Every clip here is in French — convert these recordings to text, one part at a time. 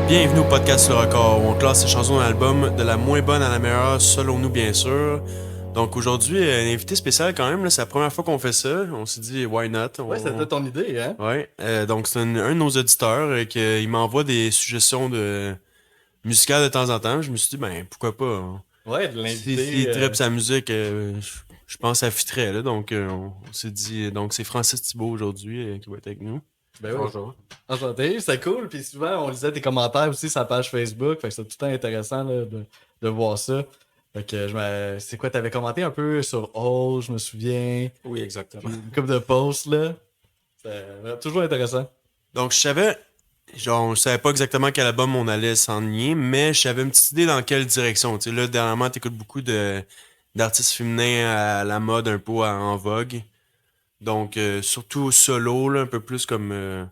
Bienvenue au podcast Le Record, où on classe les chansons d'album de la moins bonne à la meilleure, selon nous bien sûr. Donc aujourd'hui, un invité spécial quand même, là, c'est la première fois qu'on fait ça. On s'est dit, why not? Ouais, c'était ton idée, hein? Ouais, donc c'est un de nos auditeurs qui il m'envoie des suggestions de musicales de temps en temps. Je me suis dit, ben pourquoi pas? Ouais, de Si l'inviter. il tripe sa musique, je pense que ça fitterait, là. Donc on s'est dit, donc c'est Francis Thibault aujourd'hui qui va être avec nous. Ben oui. Bonjour. Enchanté, c'est cool. Puis souvent, on lisait tes commentaires aussi sur la page Facebook. Fait que c'est tout le temps intéressant là, de voir ça. Fait que c'est quoi, t'avais commenté un peu sur All, je me souviens. Oui, exactement. Puis une couple de posts, là. C'est toujours intéressant. Donc je savais pas exactement quel album on allait s'enligner, mais j'avais une petite idée dans quelle direction. Tu sais, là, dernièrement, t'écoutes beaucoup d'artistes féminins à la mode, un peu en vogue. Donc, surtout solo, là, un peu plus comme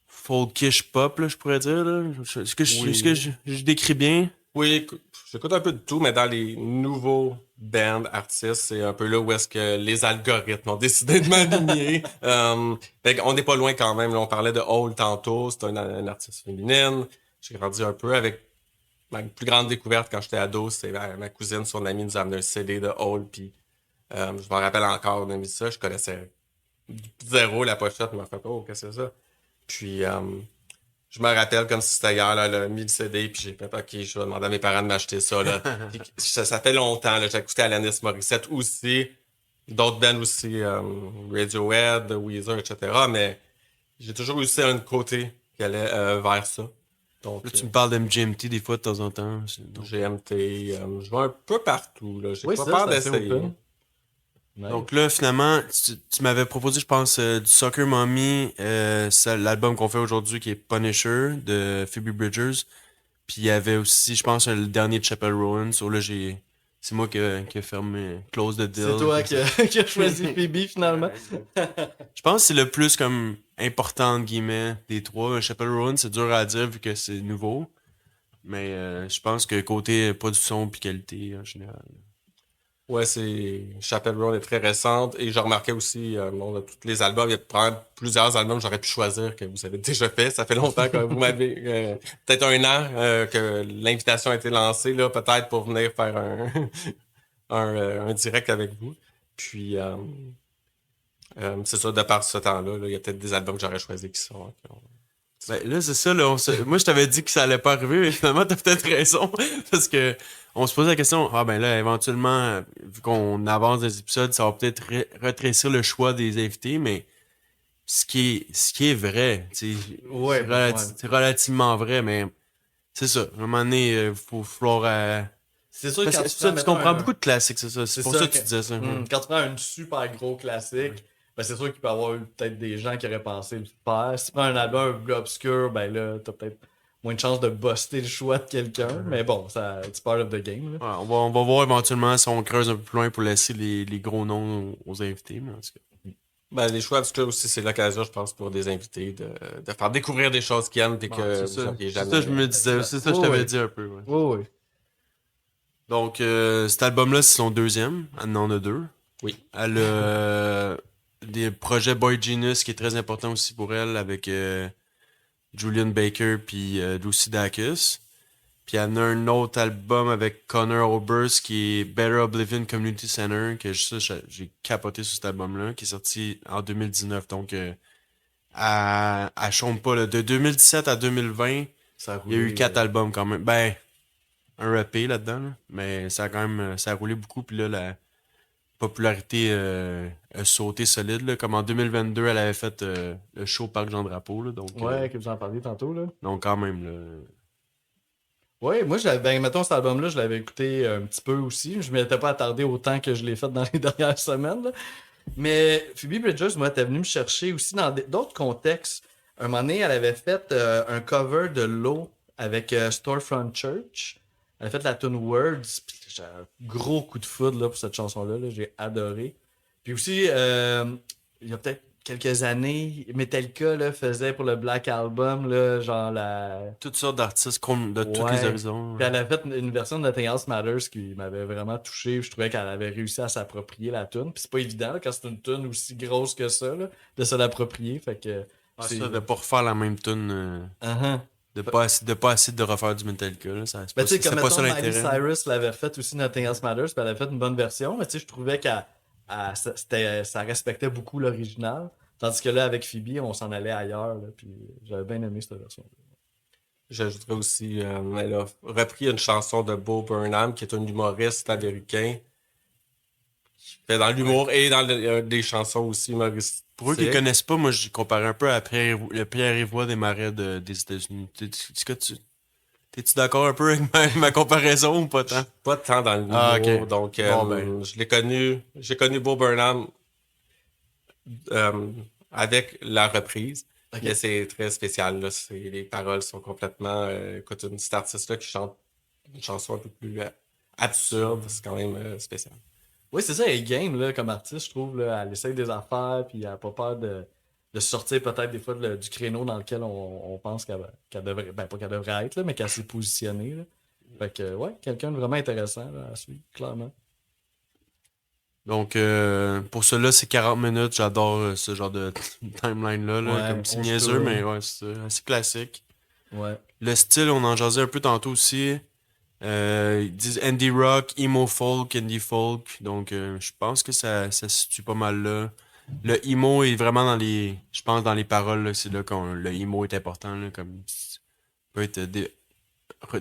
folkish pop, là, je pourrais dire. Là. Est-ce que Oui. je décris bien? Oui, j'écoute un peu de tout, mais dans les nouveaux bands artistes, c'est un peu là où est-ce que les algorithmes ont décidé de m'aligner. Fait qu'on n'est pas loin quand même. Là, on parlait de Hole tantôt, c'est une artiste féminine. J'ai grandi un peu avec ma plus grande découverte quand j'étais ado, c'est ma cousine, son amie nous a amené un CD de Hole, puis je m'en rappelle encore, on a mis ça, je connaissais zéro la pochette, je me fait oh, qu'est-ce que c'est ça? Puis je me rappelle comme si c'était hier, là, elle a mis le CD, puis j'ai fait, OK, je vais demander à mes parents de m'acheter ça, là. Puis ça fait longtemps, là. J'ai écouté Alanis Morissette aussi, d'autres bands aussi, Radiohead, Weezer, etc. Mais j'ai toujours eu ça un côté qui allait vers ça. Donc, Là, tu me parles d'MGMT des fois de temps en temps. Donc, GMT, je vais un peu partout, là. J'ai Oui, pas ça, peur c'est assez d'essayer. open. Nice. donc là, finalement, tu m'avais proposé, je pense, du Soccer Mommy, c'est l'album qu'on fait aujourd'hui qui est Punisher de Phoebe Bridgers. Puis il y avait aussi, je pense, le dernier de Chapel Rowan. So là, c'est moi qui ai fermé, close the C'est deal. toi qui as choisi Phoebe finalement. Je pense que c'est le plus comme important, entre guillemets, des trois. Chapel Rowan, c'est dur à dire vu que c'est nouveau. Mais je pense que côté production puis qualité, en général. Ouais, c'est Chapel Roan est très récente et je remarquais aussi bon, de tous les albums, il y a probablement plusieurs albums que j'aurais pu choisir que vous avez déjà fait. Ça fait longtemps que vous m'avez peut-être un an que l'invitation a été lancée là, peut-être pour venir faire un direct avec vous. Puis c'est ça, de par ce temps-là, là, il y a peut-être des albums que j'aurais choisis qui sont. Ben là, c'est ça, là, moi je t'avais dit que ça allait pas arriver, mais finalement t'as peut-être raison. Parce que on se pose la question, ah ben là, éventuellement, vu qu'on avance des épisodes, ça va peut-être retrécir le choix des invités, mais ce qui est vrai, tu sais, Ouais, ouais. c'est relativement vrai, mais c'est ça. À un moment donné, faut falloir. C'est sûr que Parce quand que tu prends, tu mettons, comprends beaucoup de classiques, c'est ça. C'est c'est pour ça ça que tu disais ça. quand tu prends un super gros classique, ben c'est sûr qu'il peut y avoir eu peut-être des gens qui auraient pensé le faire. Si tu prends un album un peu obscur, ben là, t'as peut-être moins de chances de buster le choix de quelqu'un. Mais bon, ça, it's part of the game. Là. Ouais, on va voir éventuellement si on creuse un peu plus loin pour laisser les gros noms aux invités, mais en tout cas. Ben, les choix obscurs aussi, c'est l'occasion, je pense, pour des invités de faire découvrir des choses qu'ils aiment et Ouais, que c'est vous ça. auriez C'est ça, jamais. je me disais. Exact. C'est ça, je Oui, t'avais oui. dit un peu. Ouais. Oui, oui. Donc, cet album-là, c'est son deuxième. Elle en a deux. Oui. Elle a des projets Boy Genius qui est très important aussi pour elle avec Julian Baker puis Lucy Dacus. Puis elle a un autre album avec Connor Oberst qui est Better Oblivion Community Center, que j'ai capoté sur cet album-là, qui est sorti en 2019. Donc, elle chôme pas. Là. De 2017 à 2020, Ça a il y a eu roulé. 4 albums quand même. Ben, un EP là-dedans, là. Mais ça a quand même ça a roulé beaucoup. Puis là, la popularité a sauté solide. Là. Comme en 2022, elle avait fait le show Parc Jean-Drapeau. Là. Ouais, que vous en parliez tantôt, là. Donc quand même, là. Ouais, moi, ben, mettons, cet album-là, je l'avais écouté un petit peu aussi. Je m'étais pas attardé autant que je l'ai fait dans les dernières semaines, là. Mais Phoebe Bridgers, moi, t'es venue me chercher aussi dans d'autres contextes. Un moment donné, elle avait fait un cover de Low avec Storefront Church. Elle a fait la tune Words. Puis j'ai un gros coup de foudre là, pour cette chanson-là. Là. J'ai adoré. Puis aussi, il y a peut-être quelques années, Metallica là, faisait pour le Black Album, là, genre la. Toutes sortes d'artistes de tous les Ouais. horizons. Puis elle a fait une version de Nothing Else Matters qui m'avait vraiment touché. Je trouvais qu'elle avait réussi à s'approprier la tune. Puis c'est pas évident là, quand c'est une tune aussi grosse que ça là, de se l'approprier. Fait que Ah, c'est. ça, de pas refaire la même tune. Uh-huh. de pas essayer de refaire du Metallica. Là. C'est Ben, pas, tu sais, comme c'est pas mettons, ça Miley l'intérêt. Cyrus l'avait fait aussi, Nothing Else Matters, puis elle avait fait une bonne version, mais tu sais, je trouvais ça respectait beaucoup l'original. Tandis que là, avec Phoebe, on s'en allait ailleurs, là, puis j'avais bien aimé cette version. J'ajouterais aussi, elle a repris une chanson de Bo Burnham, qui est un humoriste américain, qui fait dans l'humour et dans des chansons aussi humoristiques. Pour eux qui ne connaissent pas, moi, je compare un peu à le Pierre-Ivoire des Marais des États-Unis. T'es-tu d'accord un peu avec ma comparaison ou pas tant? Pas tant dans Ah, l'humour, ok. donc Bon, ben. j'ai connu Bo Burnham euh, avec la reprise. Ok. Mais c'est très spécial, là. Les paroles sont complètement... écoute, cet artiste-là qui chante une chanson un peu plus absurde, c'est quand même spécial. Oui, c'est ça, elle est game, là, comme artiste, je trouve, là, elle essaye des affaires, puis elle n'a pas peur de sortir peut-être des fois du créneau dans lequel on pense qu'elle devrait, ben pas qu'elle devrait être, là, mais qu'elle s'est positionnée, là. Fait que, ouais, quelqu'un de vraiment intéressant, là, à suivre, clairement. Donc, pour cela, c'est 40 minutes. J'adore ce genre de timeline-là. Là, Ouais, comme petit on se niaiseux, tourne. mais ouais, c'est assez classique. Ouais. Le style, on en jasait un peu tantôt aussi. Ils disent indie rock, emo folk, indie folk. Donc, je pense que ça se situe pas mal là. Le emo est vraiment je pense dans les paroles, là, c'est là que le emo est important. Là, comme, ça peut être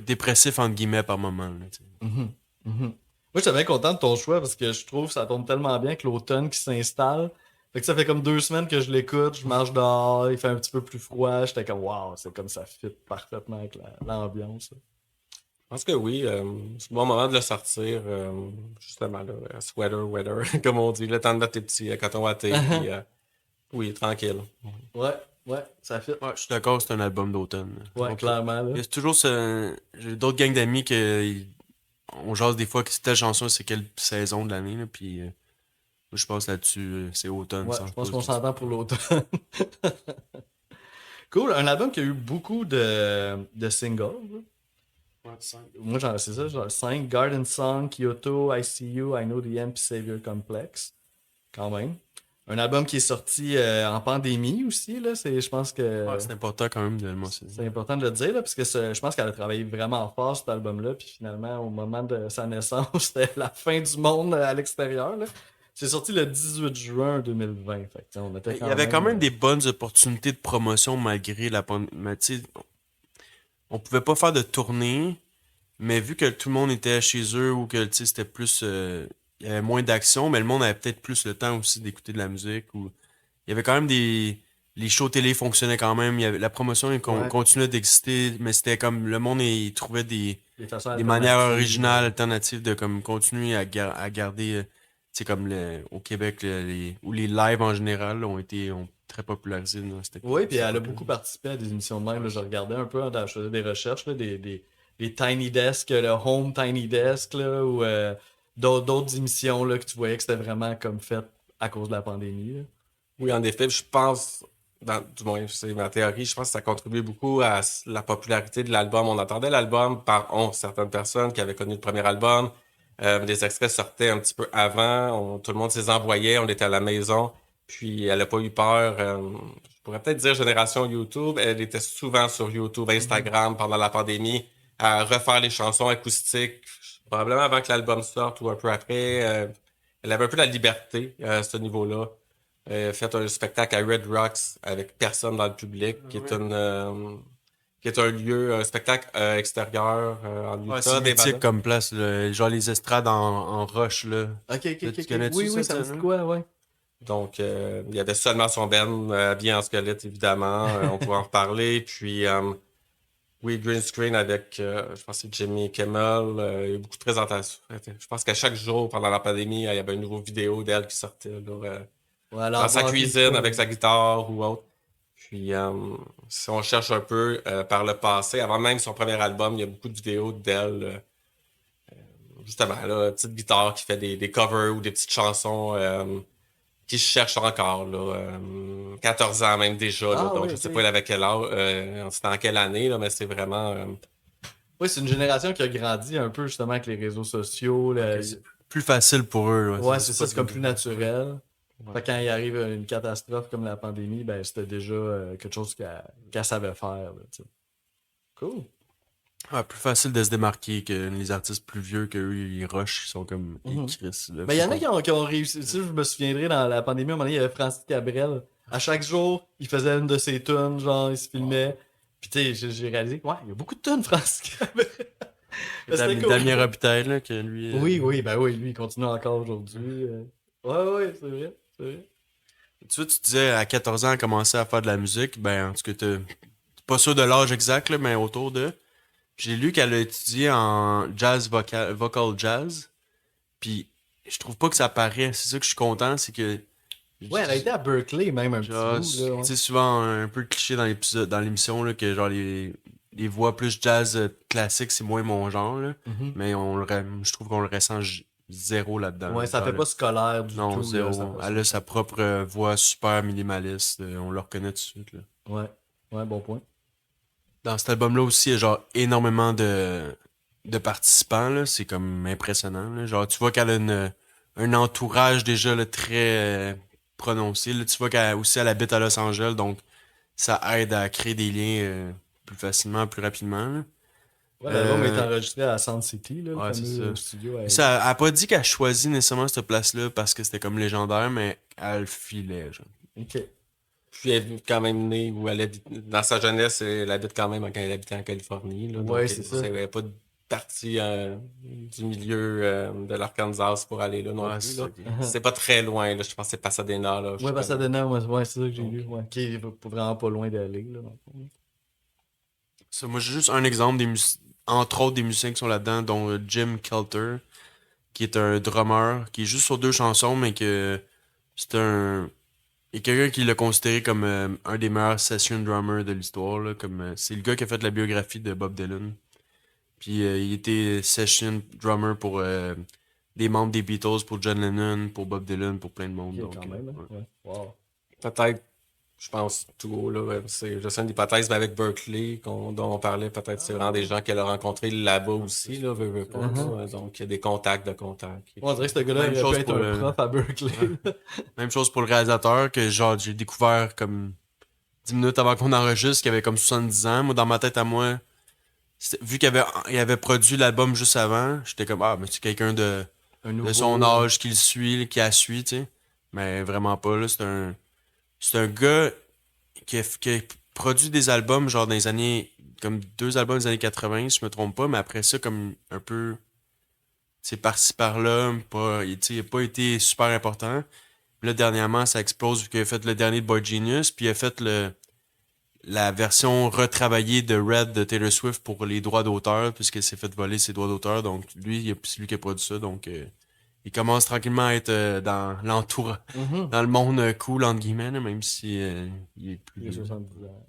dépressif, entre guillemets, par moment. Là, tu sais. Mhm. Mhm. Moi, j'étais bien content de ton choix parce que je trouve que ça tombe tellement bien que l'automne qui s'installe. Fait que ça fait comme 2 semaines que je l'écoute, je marche dehors, il fait un petit peu plus froid. J'étais comme, waouh, c'est comme ça fit parfaitement avec l'ambiance. Je pense que oui, c'est le bon moment de le sortir, justement, là, sweater, weather, comme on dit, le temps de mettre tes petits coton wattés, puis oui, tranquille. Ouais, ouais, ça fit. Ouais, je suis d'accord, c'est un album d'automne. Ouais, Donc, clairement, il là. y a toujours j'ai d'autres gangs d'amis on jase des fois que telle chanson, c'est quelle saison de l'année. Là, puis, moi, je passe là-dessus, c'est automne, Ouais, sans je se pense poser qu'on de questions. s'entend pour l'automne. Cool, un album qui a eu beaucoup de singles, là. Moi, c'est ça, genre 5, Garden Song, Kyoto, I See You, I Know the End, puis Savior Complex. Quand même. Un album qui est sorti en pandémie aussi, là. Je pense Ouais, que c'est important quand même de le mentionner. c'est important de le dire, là, parce que je pense qu'elle a travaillé vraiment fort, cet album-là. Puis finalement, au moment de sa naissance, c'était la fin du monde à l'extérieur, là. C'est sorti le 18 juin 2020. Fait que, tu sais, on était Il y quand avait quand même. même des bonnes opportunités de promotion malgré la pandémie. Mais tu sais, on pouvait pas faire de tournée, mais vu que tout le monde était chez eux ou que tu sais, c'était plus. Il y avait moins d'action, mais le monde avait peut-être plus le temps aussi d'écouter de la musique. Ou... Il y avait quand même des. Les shows télé fonctionnaient quand même. La promotion Ouais, continuait d'exister, mais c'était comme le monde il trouvait des façons des manières alternatives. originales, alternatives de comme continuer à garder. Tu sais, comme au Québec, où les lives en général là, ont très popularisé dans Oui, puis cette elle a époque-là. beaucoup participé à des émissions de même, là. Je regardais un peu, je faisais des recherches, là, des Tiny Desk, le Home Tiny Desk, là, ou d'autres émissions là, que tu voyais que c'était vraiment comme fait à cause de la pandémie, là. Oui, en effet, je pense, du moins, c'est ma théorie, je pense que ça contribue beaucoup à la popularité de l'album. On entendait l'album par certaines personnes qui avaient connu le premier album. Les extraits sortaient un petit peu avant, tout le monde s'est envoyé, on était à la maison, puis elle a pas eu peur. Je pourrais peut-être dire génération YouTube, elle était souvent sur YouTube, Instagram pendant la pandémie, à refaire les chansons acoustiques, probablement avant que l'album sorte ou un peu après. Elle avait un peu la liberté à ce niveau-là fait un spectacle à Red Rocks avec personne dans le public, qui est un lieu, un spectacle extérieur en Ouais, c'est Utah, mythique Nevada. comme place, là. Genre les estrades en roche, là. Ok, ok, ok, Tu ok. connais-tu Oui, oui, cette ça me dit scène-là? quoi, ouais. Donc, il y avait seulement son Ben, habillé en squelette, évidemment. On pourra en reparler. Puis, oui, green screen avec, je pense que c'est Jimmy Kimmel. Il y a eu beaucoup de présentations. Je pense qu'à chaque jour, pendant la pandémie, il y avait une nouvelle vidéo d'elle qui sortait, là, Ouais, elle a dans sa inventé de cuisine quoi, avec là. sa guitare ou autre. Puis, si on cherche un peu par le passé, avant même son premier album, il y a beaucoup de vidéos d'elle, justement, là, petite guitare qui fait des covers ou des petites chansons qui se cherchent encore, là, 14 ans même déjà, là, Ah donc oui, je sais pas ok. elle avait quel âge, c'était en quelle année, là, mais c'est vraiment... Oui, c'est une génération qui a grandi un peu justement avec les réseaux sociaux. Ok, c'est plus facile pour eux, là. Ouais, c'est C'est ça, pas c'est comme plus naturel. ouais. Fait que quand il arrive une catastrophe comme la pandémie, ben c'était déjà quelque chose qu'elle savait faire, là, tu sais. Cool. Ouais, plus facile de se démarquer que les artistes plus vieux qu'eux, ils rushent, ils sont comme Mhm. Chris. Là, Mais il y en a faut qui ont réussi. Tu sais, je me souviendrai dans la pandémie, à un moment donné, il y avait Francis Cabrel. À chaque jour, il faisait une de ses tunes, genre, il se filmait. Puis tu sais, j'ai réalisé que, ouais, il y a beaucoup de tunes, Francis Cabrel. C'était cool. Damien Robitaille, là, que lui. Oui, oui, ben oui, lui, il continue encore aujourd'hui. Ouais, ouais, c'est vrai, c'est vrai. Tu vois, tu disais à 14 ans, à commencer à faire de la musique. Ben, en tout cas, t'es pas sûr de l'âge exact, là, mais autour de. J'ai lu qu'elle a étudié en jazz vocal jazz. Puis, je trouve pas que ça paraît. C'est ça que je suis content, c'est que. Ouais, elle a été à Berkeley même un petit Genre, bout, tu là. Ouais. sais, souvent un peu le cliché dans l'épisode, dans l'émission, là, que genre les voix plus jazz classiques, c'est moins mon genre, là. Mhm. Mais je trouve qu'on le ressent zéro là-dedans. Ouais, Là. ça Genre, fait pas scolaire du non, tout, là. Ça zéro. passe Elle pas. a sa propre voix super minimaliste. On le reconnaît tout de suite, là. Ouais, ouais, bon point. Dans cet album-là aussi, il y a genre énormément de participants, là. C'est comme impressionnant, là. Genre, tu vois qu'elle a un entourage déjà là, très prononcé. Là. Tu vois qu'elle aussi elle habite à Los Angeles, donc ça aide à créer des liens plus facilement, plus rapidement. Là. Ouais, l'album est Euh, enregistré à Sound City, là, le ouais, c'est fameux ça. studio à Mais LA. ça, elle a pas dit qu'elle a choisi nécessairement cette place-là parce que c'était comme légendaire, mais elle le filait, genre. Ok. Puis elle est quand même née où elle habite. Dans sa jeunesse, elle habite quand même quand elle habitait en Californie. Là, Ouais, donc, c'est ça. elle n'est pas partie du milieu de l'Arkansas pour aller là non Ouais, plus. c'est ça. Là. Ok. C'est pas très loin. Là. Je pense que c'est Pasadena. Là, Ouais, Pasadena, ouais, c'est ça que j'ai Donc, lu. Ouais. Qui est vraiment pas loin d'aller, là. Dans le fond. Ça, moi, j'ai juste un exemple entre autres des musiciens qui sont là-dedans, dont Jim Kelter, qui est un drummer, qui est juste sur 2 chansons, mais que c'est un. Il y a quelqu'un qui l'a considéré comme un des meilleurs session drummers de l'histoire. Là, comme, c'est le gars qui a fait la biographie de Bob Dylan. Puis il était session drummer pour des membres des Beatles, pour John Lennon, pour Bob Dylan, pour plein de monde. Ok, Donc, quand même, hein. ouais. Ouais. Wow. peut-être, je pense, tout haut, là, c'est juste une hypothèse, mais avec Berkeley, dont on parlait, peut-être c'est vraiment des gens qu'elle a rencontrés là-bas aussi, là, veut pas, Uh-huh. là. Donc, il y a des contacts de contacts. Ouais, on dirait que ce gars-là Même aurait pu chose être pour un le. prof à Berkeley. Même chose pour le réalisateur, que genre j'ai découvert comme 10 minutes avant qu'on enregistre, qu'il avait comme 70 ans. Moi, dans ma tête à moi, vu il avait produit l'album juste avant, j'étais comme, ah, mais c'est quelqu'un Un de son nouveau. âge qui le suit, qui a suivi, tu sais. Mais vraiment pas, là. C'est un gars qui a produit des albums, genre dans les années, comme 2 albums des années 80, si je me trompe pas, mais après ça, comme un peu, c'est par-ci par-là, pas, tu sais, il a pas été super important. Puis là, dernièrement, ça explose vu qu'il a fait le dernier de Boy Genius, puis il a fait la version retravaillée de Red de Taylor Swift pour les droits d'auteur, puisqu'il s'est fait voler ses droits d'auteur. Donc, lui, c'est lui qui a produit ça. Donc, il commence tranquillement à être dans Mhm. dans le monde cool, entre guillemets, là, même si il est plus Il a vieux. 70 ans.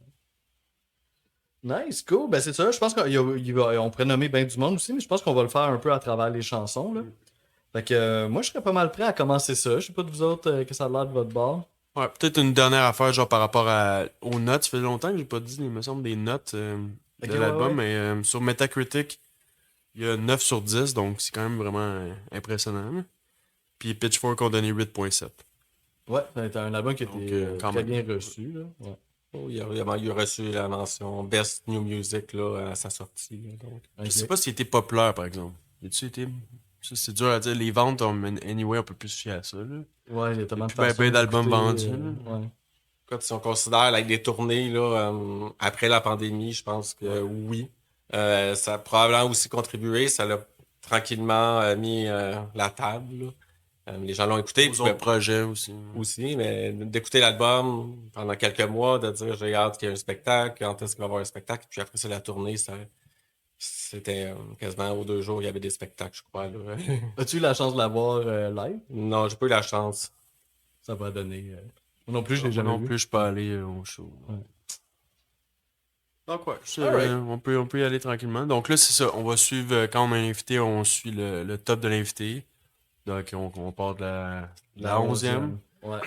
Nice, cool. Ben, c'est ça. Je pense qu'on pourrait nommer bien du monde aussi, mais je pense qu'on va le faire un peu à travers les chansons, là. Fait que moi, je serais pas mal prêt à commencer ça. Je sais pas de vous autres que ça a l'air de votre bord. Ouais, peut-être une dernière affaire, genre par rapport aux notes. Ça fait longtemps que j'ai pas dit, il me semble, des notes Ok, de ouais, l'album, ouais. mais sur Metacritic, il y a 9 sur 10, donc c'est quand même vraiment impressionnant. Là. Puis Pitchfork ont donné 8.7. Ouais, c'est un album qui a Donc, été quand très même. bien reçu, là. Ouais. Oh, il a reçu la mention Best New Music là, à sa sortie. Là, donc. Je sais Ok. pas s'il était populaire, par exemple. Il été. Ça, c'est dur à dire. Les ventes, anyway, on peut plus se fier à ça. Là. Ouais, il y a Il y a tellement de plus ben, façons d'albums d'écouter. vendus. Là. Ouais. Écoute, si on considère là, avec des tournées là, après la pandémie, je pense que Ouais. oui. Ça a probablement aussi contribué. Ça l'a tranquillement mis la table. Là. Les gens l'ont écouté. Aux Puis, autres projets aussi. aussi, mais d'écouter l'album pendant quelques mois, de dire j'ai hâte qu'il y ait un spectacle, quand est-ce qu'il va y avoir un spectacle, puis après ça, la tournée, c'était quasiment aux 2 jours, il y avait des spectacles, je crois. Là. As-tu eu la chance de la voir live? Non, j'ai pas eu la chance. Ça va donner. Moi non plus, je l'ai Moi jamais non vu. plus, je peux aller au show. Ouais. Donc, ouais, Alright. on peut y aller tranquillement. Donc là, c'est ça. On va suivre, quand on a un invité, on suit le top de l'invité. Donc, on part de la 11e. Ouais.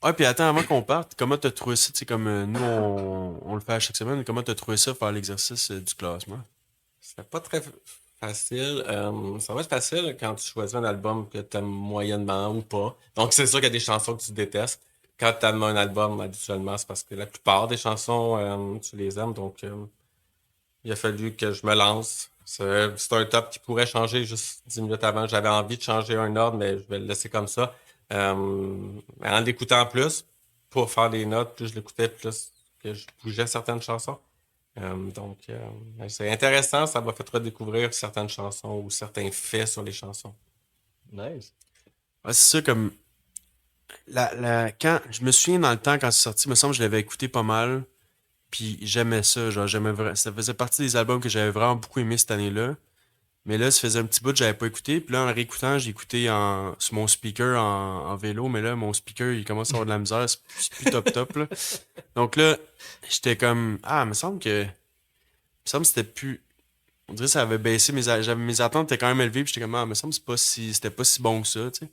Ah, puis attends, avant qu'on parte, comment t'as trouvé ça? Tu sais, comme nous, on le fait à chaque semaine, comment t'as trouvé ça, faire l'exercice du classement? C'était pas très facile. Ça va être facile quand tu choisis un album que t'aimes moyennement ou pas. Donc, c'est sûr qu'il y a des chansons que tu détestes. Quand t'aimes un album, habituellement, c'est parce que la plupart des chansons, tu les aimes. Donc, il a fallu que je me lance. C'est un top qui pourrait changer juste 10 minutes avant. J'avais envie de changer un ordre, mais je vais le laisser comme ça. En l'écoutant plus, pour faire des notes, plus je l'écoutais, plus que je bougeais certaines chansons. Donc, c'est intéressant, ça m'a fait redécouvrir certaines chansons ou certains faits sur les chansons. Nice. Ouais, c'est ça, comme. Quand, je me souviens dans le temps, quand c'est sorti, il me semble que je l'avais écouté pas mal. Puis j'aimais ça, genre, ça faisait partie des albums que j'avais vraiment beaucoup aimé cette année-là. Mais là, ça faisait un petit bout que j'avais pas écouté. Puis là, en le réécoutant, j'ai écouté sur mon speaker en vélo. Mais là, mon speaker, il commence à avoir de la misère. C'est plus top top, là. Donc là, j'étais comme, il me semble que que c'était plus. On dirait que ça avait baissé. Mes attentes étaient quand même élevées. Puis j'étais comme, il me semble que c'était pas si bon que ça, tu sais.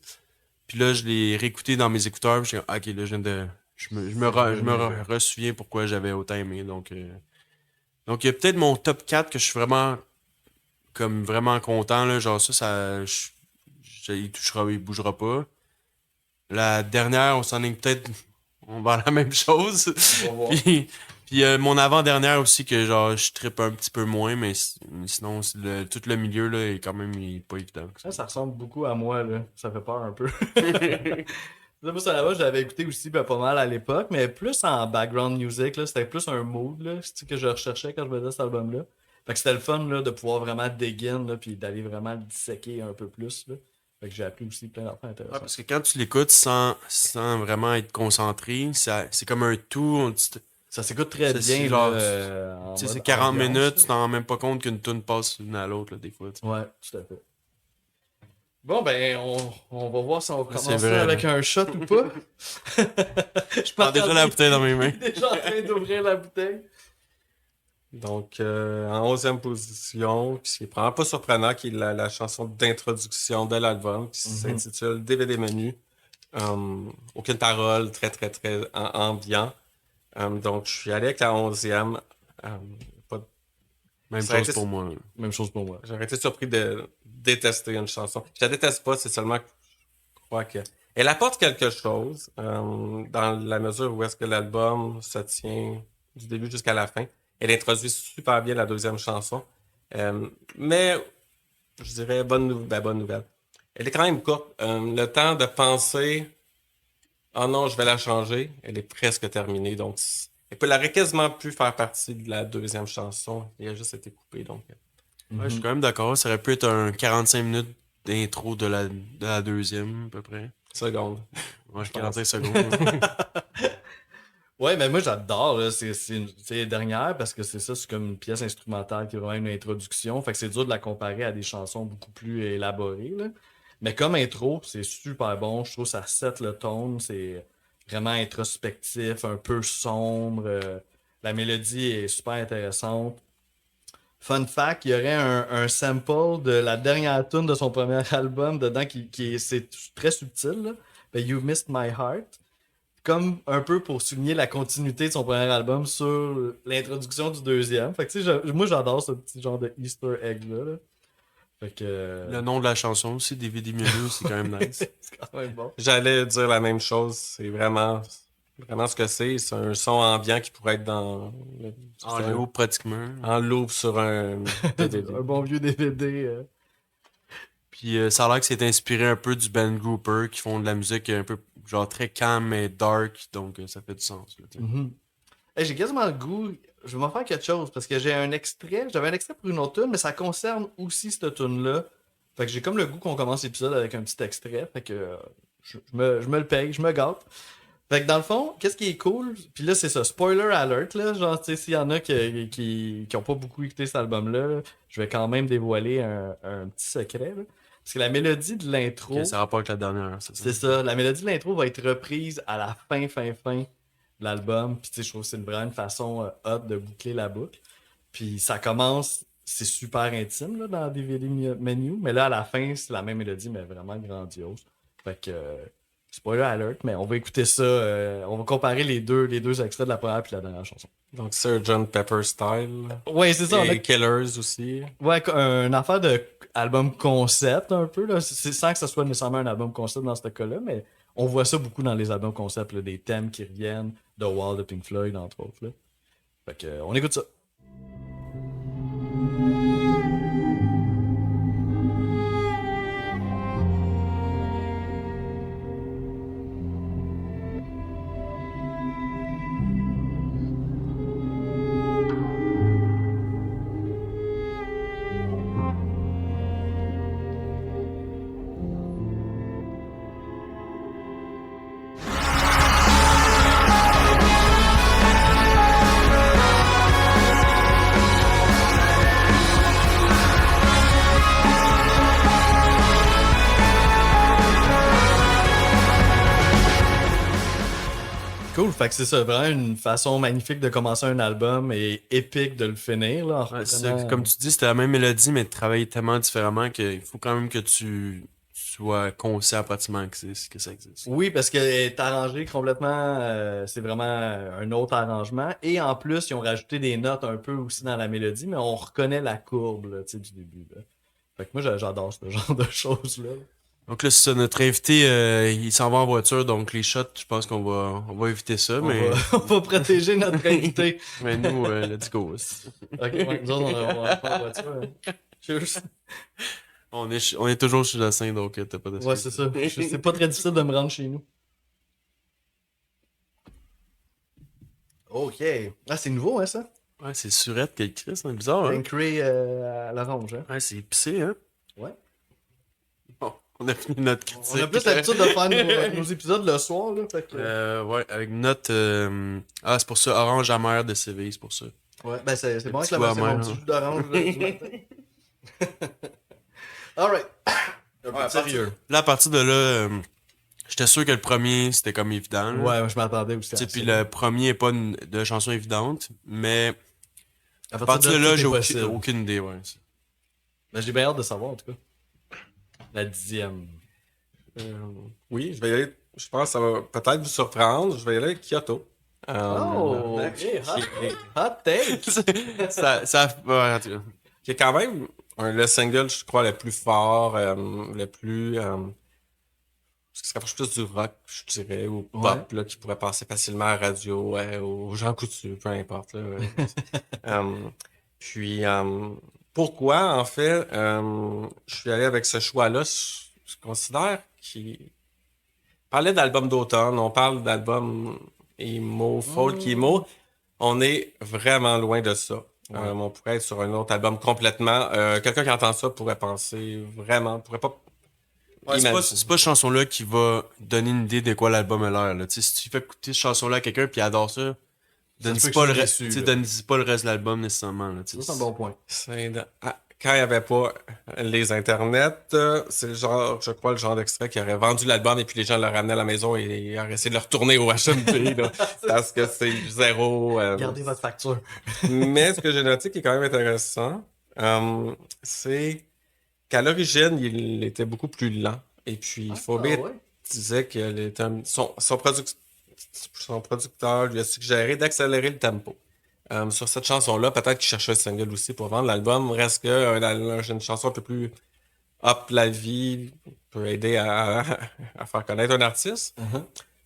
Puis là, je l'ai réécouté dans mes écouteurs. Puis j'étais comme, ok, là, je me ressouviens pourquoi j'avais autant aimé. Donc il y a peut-être mon top 4 que je suis vraiment, comme vraiment content, là. Genre il bougera pas. La dernière, on s'en est peut-être. On va à la même chose. On va voir. Puis mon avant-dernière aussi, que genre je trippe un petit peu moins, mais sinon, tout le milieu là, est quand même pas évident. Ça ressemble beaucoup à moi, là. Ça fait peur un peu. Moi, ça là-bas, je l'avais écouté aussi pas mal à l'époque, mais plus en background music, là. C'était plus un mood, là, que je recherchais quand je faisais cet album-là. Fait que c'était le fun, là, de pouvoir vraiment dig in, là, puis d'aller vraiment le disséquer un peu plus, là. Fait que j'ai appris aussi plein d'affaires Ouais, intéressantes. parce que quand tu l'écoutes sans vraiment être concentré, c'est comme un tout. Ça s'écoute très C'est bien, genre, là, en Tu sais, mode c'est 40 ambiance, minutes, là. tu t'en rends même pas compte qu'une tune passe l'une à l'autre, là, des fois. Tu sais. Ouais, tout à fait. Bon, ben, on va voir si on C'est commence vrai, ça avec là. un shot ou pas. Je Prends déjà la bouteille dans mes mains. déjà en train d'ouvrir la bouteille. Donc, en 11e position, puis c'est vraiment pas surprenant, qui est la chanson d'introduction de l'album, qui s'intitule DVD Menu. Aucune parole, très, très, très ambiant. Donc, je suis allé avec la 11e. Pas- Même Ça aurait chose été- pour moi. Même chose pour moi. J'aurais été surpris de détester une chanson. Je la déteste pas, c'est seulement que je crois que elle apporte quelque chose dans la mesure où est-ce que l'album se tient du début jusqu'à la fin. Elle introduit super bien la deuxième chanson. Mais je dirais bonne nouvelle. Elle est quand même courte. Le temps de penser oh non, je vais la changer, elle est presque terminée. Donc elle aurait quasiment pu faire partie de la deuxième chanson. Elle a juste été coupée. Donc Ouais, je suis quand même d'accord. Ça aurait pu être un 45 minutes d'intro de la deuxième, à peu près. seconde. Ouais, Je 45 pense. secondes. Ouais, mais moi j'adore, là. C'est les dernières parce que c'est comme une pièce instrumentale qui est vraiment une introduction. Fait que c'est dur de la comparer à des chansons beaucoup plus élaborées, là. Mais comme intro, c'est super bon. Je trouve que ça set le tone. C'est vraiment introspectif, un peu sombre. La mélodie est super intéressante. Fun fact, il y aurait un sample de la dernière tune de son premier album dedans c'est très subtil, là. Fait You Missed My Heart. Comme un peu pour souligner la continuité de son premier album sur l'introduction du deuxième. Fait que tu sais, moi j'adore ce petit genre de Easter egg là. Fait que. Le nom de la chanson aussi, DVD Menu, c'est quand même nice. C'est quand même bon. J'allais dire la même chose. C'est vraiment ce que c'est. C'est un son ambiant qui pourrait être En loop, pratiquement. en loop sur un DVD. Un bon vieux DVD. Puis ça a l'air que c'est inspiré un peu du band Grouper, qui font de la musique un peu, genre très calme et dark, donc ça fait du sens. Là, tu sais. Mhm. Hey, j'ai quasiment le goût. Je vais m'en faire quelque chose parce que j'ai un extrait. J'avais un extrait pour une autre tune, mais ça concerne aussi cette tune-là. Fait que j'ai comme le goût qu'on commence l'épisode avec un petit extrait. Fait que je me le paye, je me gâte. Fait que dans le fond, qu'est-ce qui est cool? Puis là, c'est ça, spoiler alert, là. Genre, tu sais, s'il y en a qui ont pas beaucoup écouté cet album-là, là, je vais quand même dévoiler un petit secret, là. Parce que la mélodie de l'intro. Ok, ça rapporte avec la dernière, c'est ça. C'est ça. La mélodie de l'intro va être reprise à la fin de l'album. Puis tu sais, je trouve que c'est vraiment une façon hot de boucler la boucle. Puis ça commence, c'est super intime là, dans DVD Menu. Mais là, à la fin, c'est la même mélodie, mais vraiment grandiose. Fait que, spoiler alert, mais on va écouter ça. On va comparer les deux extraits de la première puis la dernière chanson. Donc Sgt. Pepper Style. Ouais, c'est ça. On a Et Killers aussi. ouais, une affaire de album concept un peu, là. C'est sans que ce soit nécessairement un album concept dans ce cas-là, mais on voit ça beaucoup dans les albums concept, là, des thèmes qui reviennent, The Wall de Pink Floyd, entre autres. Là. Fait que, on écoute ça. Cool, fait que c'est ça, vraiment une façon magnifique de commencer un album et épique de le finir, là, en Ouais, reprenant- comme tu dis, c'était la même mélodie, mais travailler tellement différemment qu'il faut quand même que tu sois conscient pratiquement que ça existe. Oui, parce que est arrangé complètement, c'est vraiment un autre arrangement. Et en plus, ils ont rajouté des notes un peu aussi dans la mélodie, mais on reconnaît la courbe là, tu sais, du début. Là. Fait que moi, j'adore ce genre de choses-là. Donc là, c'est ça, notre invité, il s'en va en voiture, donc les shots, je pense on va éviter ça, On va protéger notre invité. mais nous, let's go. Ok, ouais, nous autres, on va faire la voiture. Hein. Cheers. On est toujours chez la scène, donc t'as pas de Ouais, c'est ça. C'est pas très difficile de me rendre chez nous. Ok. Ah, c'est nouveau, hein, ça? Ouais, c'est Surette qui a écrit, c'est bizarre, hein? Ancré à l'orange, hein? Ouais, c'est épicé, hein? Ouais. Bon, on a fini notre On critique. a plus l'habitude de faire nos épisodes le soir, là. Fait que... Ouais, avec note. Ah, c'est pour ça, orange amer de Séville, c'est pour ça. Ouais, ben c'est bon petit que la goût c'est mon amer, petit hein. jus d'orange là, du matin. Alright. Un peu sérieux. Là, à partir de là, j'étais sûr que le premier, c'était comme évident. Là. Ouais, je m'attendais aussi Tu à sais, ça. puis le premier est pas de chanson évidente, mais À à partir de là, tout est j'ai possible. aucune idée, ouais. Ben, j'ai bien hâte de savoir, en tout cas. La 10e. Oui, je vais y aller. Je pense que ça va peut-être vous surprendre. Je vais y aller avec Kyoto. Oh, ok. Hot take. Ouais, en tout cas. Qui est quand même le single, je crois, le plus fort, le plus. Ce qui se rapproche plus du rock, je dirais, ou pop, là, qui pourrait passer facilement à la radio, aux Jean Coutu, peu importe. Là, puis, pourquoi, en fait, je suis allé avec ce choix-là? Je considère qu'il parlait d'album d'automne, on parle d'album emo, folk emo. On est vraiment loin de ça. On pourrait être sur un autre album complètement. Quelqu'un qui entend ça pourrait penser vraiment, pourrait pas. Ouais, c'est pas cette chanson-là qui va donner une idée de quoi l'album a l'air. Là. Tu sais, si tu fais écouter cette chanson-là à quelqu'un puis il adore ça, donne-y pas, pas le reste de l'album nécessairement. Là, tu sais. C'est un bon point. Quand il n'y avait pas les internets, c'est le genre, je crois, le genre d'extrait qui aurait vendu l'album et puis les gens le ramenaient à la maison et auraient essayé de le retourner au HMP là, parce que c'est zéro. Gardez votre facture. Mais ce que j'ai noté qui est quand même intéressant, c'est qu'à l'origine, il était beaucoup plus lent. Et puis, Phobie disait que son producteur lui a suggéré d'accélérer le tempo. Sur cette chanson-là, peut-être qu'il cherchait un single aussi pour vendre l'album. Reste que une chanson un peu plus up la vie peut aider à faire connaître un artiste.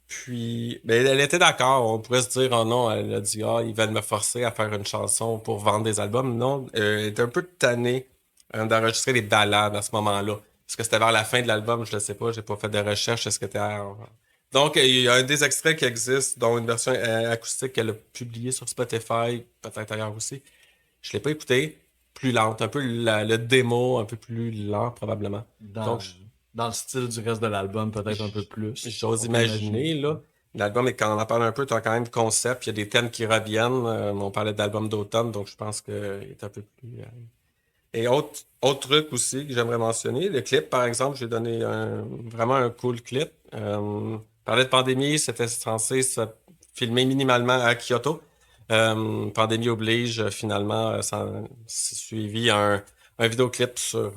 Puis, ben, elle était d'accord. On pourrait se dire, oh non, elle a dit, ils veulent me forcer à faire une chanson pour vendre des albums. Non, elle était un peu tannée d'enregistrer des ballades à ce moment-là. Est-ce que c'était vers la fin de l'album? Je ne sais pas. J'ai pas fait de recherche. Est-ce que c'était... Donc, il y a un des extraits qui existe, dont une version acoustique qu'elle a publiée sur Spotify, peut-être ailleurs aussi. Je l'ai pas écouté. Plus lente. Un peu le démo, un peu plus lent, probablement. Dans le style du reste de l'album, peut-être un peu plus. J'ose imaginer, là. L'album, quand on en parle un peu, tu as quand même concept. Il y a des thèmes qui reviennent. On parlait d'album d'automne, donc je pense qu'il est un peu plus... Et autre truc aussi que j'aimerais mentionner, le clip, par exemple, j'ai donné vraiment un cool clip. Parlait de pandémie, c'était censé se filmer minimalement à Kyoto. Pandémie oblige, finalement, ça s'est suivi un vidéoclip sur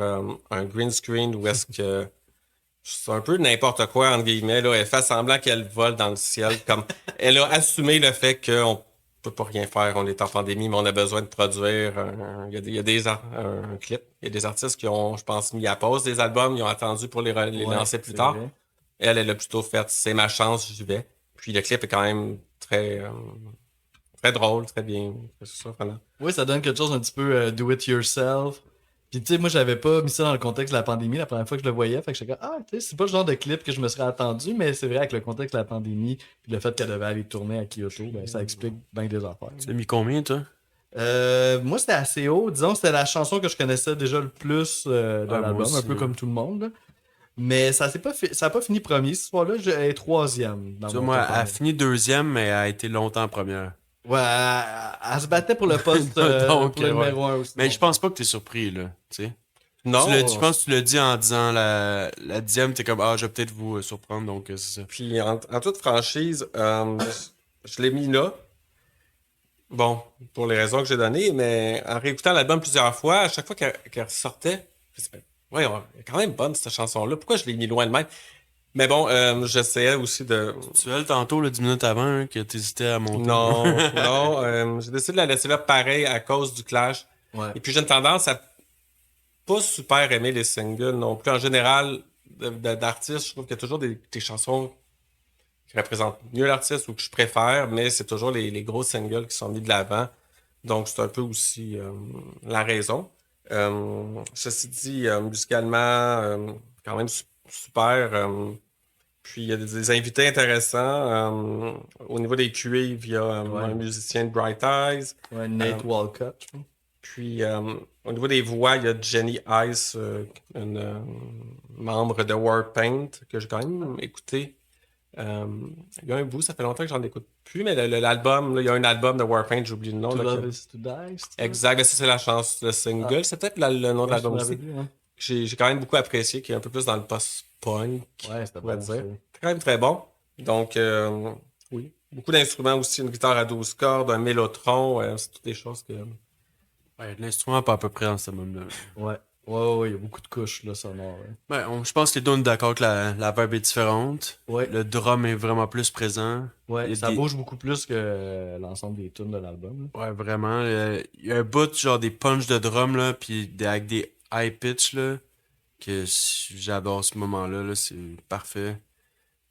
un green screen où est-ce que c'est un peu n'importe quoi, entre guillemets. Là. Elle fait semblant qu'elle vole dans le ciel. Comme elle a assumé le fait qu'on peut pas rien faire, on est en pandémie, mais on a besoin de produire un clip. Il y a des artistes qui ont, je pense, mis à pause des albums, ils ont attendu pour les lancer plus tard. Vrai. Elle a plutôt fait « c'est ma chance, j'y vais ». Puis le clip est quand même très très drôle, très bien. C'est ça, vraiment. Oui, ça donne quelque chose un petit peu do it yourself. Puis tu sais, moi j'avais pas mis ça dans le contexte de la pandémie la première fois que je le voyais. Fait que j'étais comme, ah, tu sais, c'est pas le genre de clip que je me serais attendu, mais c'est vrai avec le contexte de la pandémie, puis le fait qu'elle devait aller tourner à Kyoto, ben, ça explique bien des affaires. Tu l'as mis combien, toi? Moi c'était assez haut. Disons, c'était la chanson que je connaissais déjà le plus de moi l'album, aussi, un peu là. comme tout le monde. Là. Mais ça s'est pas ça a pas fini premier cette fois-là. Elle est troisième dans Tu vois, mon moi, top elle a 100. fini deuxième, mais elle a été longtemps première. Ouais, elle se battait pour le poste Donc, pour le ouais. numéro 1 aussi. Mais je pense pas que t'es surpris, là. Tu sais. Non, Je pense que tu l'as dit en disant la dixième, t'es comme, ah, je vais peut-être vous surprendre, donc c'est ça. puis en toute franchise, je l'ai mis là. Bon, pour les raisons que j'ai données, mais en réécoutant l'album plusieurs fois, à chaque fois qu'elle ressortait, je me suis dit, ouais, elle est quand même bonne cette chanson-là. Pourquoi je l'ai mis loin de même? Mais bon, j'essayais aussi de... Tu as tantôt, là, 10 minutes avant, hein, que t'hésitais à monter. Non, non, j'ai décidé de la laisser là pareil à cause du clash. Ouais. Et puis j'ai une tendance à pas super aimer les singles non plus. En général, d'artistes, je trouve qu'il y a toujours des chansons qui représentent mieux l'artiste ou que je préfère, mais c'est toujours les gros singles qui sont mis de l'avant. Donc c'est un peu aussi la raison. Ceci dit, musicalement, quand même super. Puis il y a des invités intéressants. Au niveau des cuivres, il y a Ouais. un musicien de Bright Eyes. Ouais, Nate Walcott, je pense. Puis au niveau des voix, il y a Jenny Ice, une membre de Warpaint, que j'ai quand même écouté. Il y a un bout, ça fait longtemps que j'en écoute plus, mais l'album, là, il y a un album de Warpaint, j'oublie le nom. To Là, Love Is To Die, c'est ça? exact, mais ça c'est la chanson, le single. C'est peut-être le nom de Ouais, je l'album me aussi. rappelle plus, hein. J'ai quand même beaucoup apprécié, qui est un peu plus dans le post-punk. Ouais, c'était on pourrait bon. dire. Ça. C'est quand même très bon. Donc, oui. Beaucoup d'instruments aussi, une guitare à 12 cordes, un mélotron, c'est toutes des choses que... Ouais, l'instrument pas à peu près dans ce moment-là. Ouais. Ouais, il y a beaucoup de couches là, sonores. Ouais. Ouais, je pense que les deux, on est d'accord que la vibe est différente. Ouais. Le drum est vraiment plus présent. Ouais, Il y a ça des- bouge beaucoup plus que l'ensemble des tunes de l'album. Là. Ouais, vraiment. Il y a un bout, genre des punches de drum, là, puis avec des high pitch, là, j'adore ce moment-là, là, c'est parfait.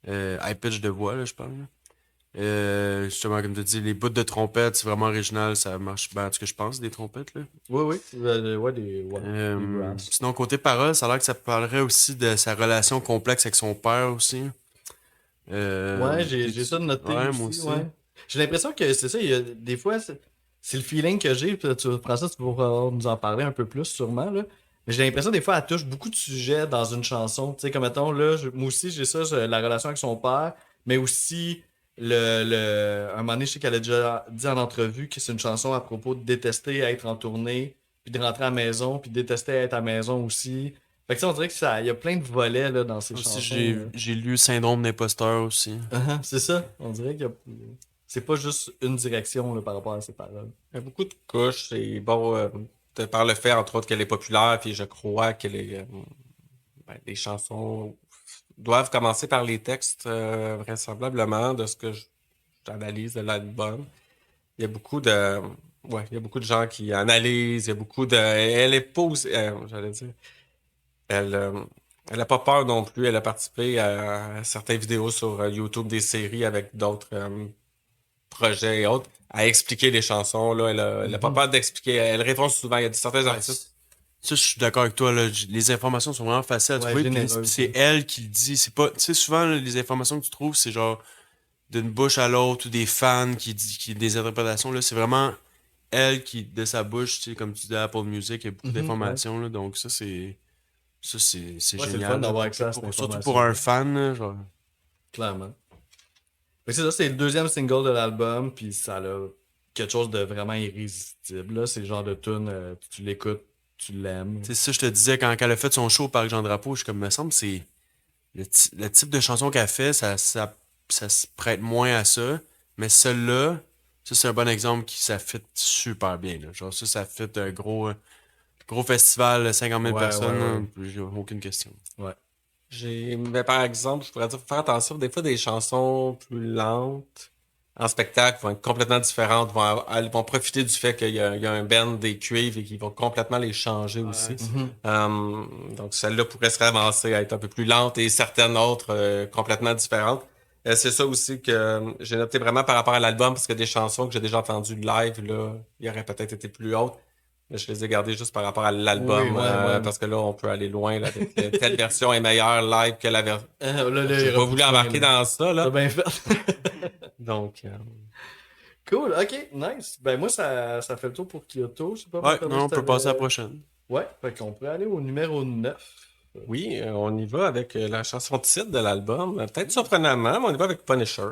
High pitch de voix, là, je parle. Là. Justement, comme tu dis, les bouts de trompette, c'est vraiment original, ça marche bien. En tout cas, je pense, des trompettes, là. Oui. Ouais, des brass. Sinon, côté parole, ça a l'air que ça parlerait aussi de sa relation complexe avec son père aussi. Ouais, j'ai ça de noté ouais, aussi. moi aussi. Ouais. J'ai l'impression que c'est ça, il y a, des fois, c'est le feeling que j'ai. Puis tu prends ça, tu pourras nous en parler un peu plus sûrement. Là. Mais j'ai l'impression des fois, elle touche beaucoup de sujets dans une chanson. Tu sais, comme mettons, là, moi aussi, j'ai ça, la relation avec son père, mais aussi un moment donné, je sais qu'elle a déjà dit en entrevue que c'est une chanson à propos de détester être en tournée, puis de rentrer à la maison, puis de détester être à la maison aussi. Fait que ça, on dirait que ça, il y a plein de volets là, dans ces Aussi, chansons. j'ai lu Syndrome d'imposteur aussi. C'est ça. On dirait que c'est pas juste une direction là, par rapport à ses paroles. Il y a beaucoup de couches. Et bon, par le fait, entre autres, qu'elle est populaire, puis je crois que les chansons doivent commencer par les textes, vraisemblablement, de ce que j'analyse de l'album. Il y a beaucoup de... Ouais, il y a beaucoup de gens qui analysent, il y a beaucoup de... Elle est pas aussi... j'allais dire... Elle a pas peur non plus. Elle a participé à certaines vidéos sur YouTube, des séries avec d'autres projets et autres, à expliquer les chansons. Là. Elle a pas peur d'expliquer. Elle répond souvent. Il y a certains artistes. Ça, je suis d'accord avec toi. Là. Les informations sont vraiment faciles à Ouais, trouver. Puis généreuses, c'est ouais. elle qui le dit. C'est pas. Tu sais, souvent, là, les informations que tu trouves, c'est genre d'une bouche à l'autre ou des fans qui des interprétations. Là, c'est vraiment elle qui, de sa bouche, tu sais, comme tu dis à Apple Music, il y a beaucoup d'informations. Là, donc ça, c'est. Ça, c'est Ouais, c'est le génial. fun là. d'avoir accès à cette Surtout information. pour un fan, là, genre. Clairement. Fait que c'est ça, c'est le deuxième single de l'album, puis ça a quelque chose de vraiment irrésistible. Là. C'est le genre de tune, tu l'écoutes, tu l'aimes. C'est ça, je te disais, quand elle a fait son show au Parc Jean-Drapeau, je suis comme, me semble, c'est. Le type de chanson qu'elle fait, ça se prête moins à ça. Mais celle-là, ça, c'est un bon exemple qui ça fit super bien. Là. Genre, ça fit un gros festival, 50 000 Ouais, personnes, ouais, ouais. là, j'ai aucune question. Ouais. Mais par exemple, je pourrais dire, faut faire attention, des fois, des chansons plus lentes en spectacle vont être complètement différentes, elles vont profiter du fait qu'il y a un band des cuivres et qu'ils vont complètement les changer aussi. Donc celle-là pourrait se ramasser à être un peu plus lente et certaines autres complètement différentes. C'est ça aussi que j'ai noté vraiment par rapport à l'album, parce que des chansons que j'ai déjà entendues live, là, il aurait peut-être été plus hautes. Mais je les ai gardées juste par rapport à l'album, Oui, ouais. parce que là, on peut aller loin là, avec telle version est meilleure live que la version. Là, J'ai il y pas aura voulu plus de fin, embarquer là. dans ça, T'as là. bien fait. Donc, Cool, ok, nice. Ben moi, ça fait le tour pour Kyoto. Je sais pas, Ouais, Marc-André, non, si on peut passer à la t'avais- prochaine. Ouais, fait qu'on pourrait aller au numéro 9. oui, on y va avec la chanson titre de l'album. Peut-être surprenamment, mais on y va avec Punisher.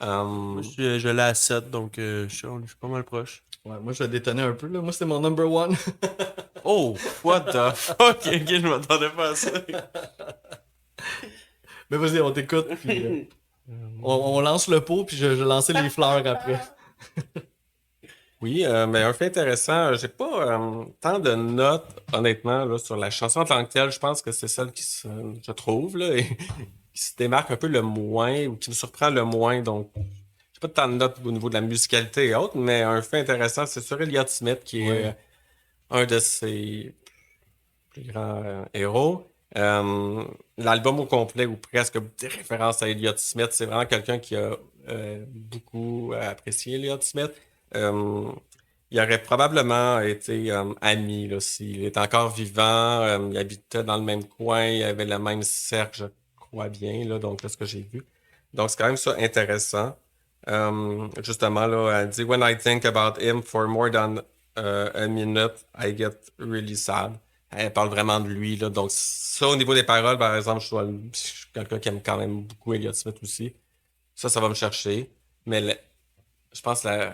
Moi, je l'ai à 7, donc je suis pas mal proche. Ouais, moi, je vais détonner un peu, là. Moi, c'est mon number one. Oh, what the fuck? Ok, je m'attendais pas à ça. Mais vas-y, on t'écoute, puis on lance le pot, puis je lancer les fleurs après. Oui, mais un fait intéressant, j'ai pas tant de notes, honnêtement, là, sur la chanson en tant que telle. Je pense que c'est celle je trouve, là, et qui se démarque un peu le moins, ou qui me surprend le moins. Donc, j'ai pas tant de notes au niveau de la musicalité et autres, mais un fait intéressant, c'est sur Elliott Smith, qui est Ouais. un de ses plus grands héros. L'album au complet, ou presque des références à Elliott Smith, c'est vraiment quelqu'un qui a beaucoup apprécié Elliott Smith. Il aurait probablement été ami là, s'il est encore vivant. Il habitait dans le même coin, il avait le même cercle, je crois bien, là, donc là, ce que j'ai vu. Donc, c'est quand même ça intéressant. Justement, là, elle dit When I think about him for more than a minute, I get really sad. Elle parle vraiment de lui, là. Donc, ça, au niveau des paroles, par exemple, je suis quelqu'un qui aime quand même beaucoup Elliott Smith aussi. Ça va me chercher. Mais je pense que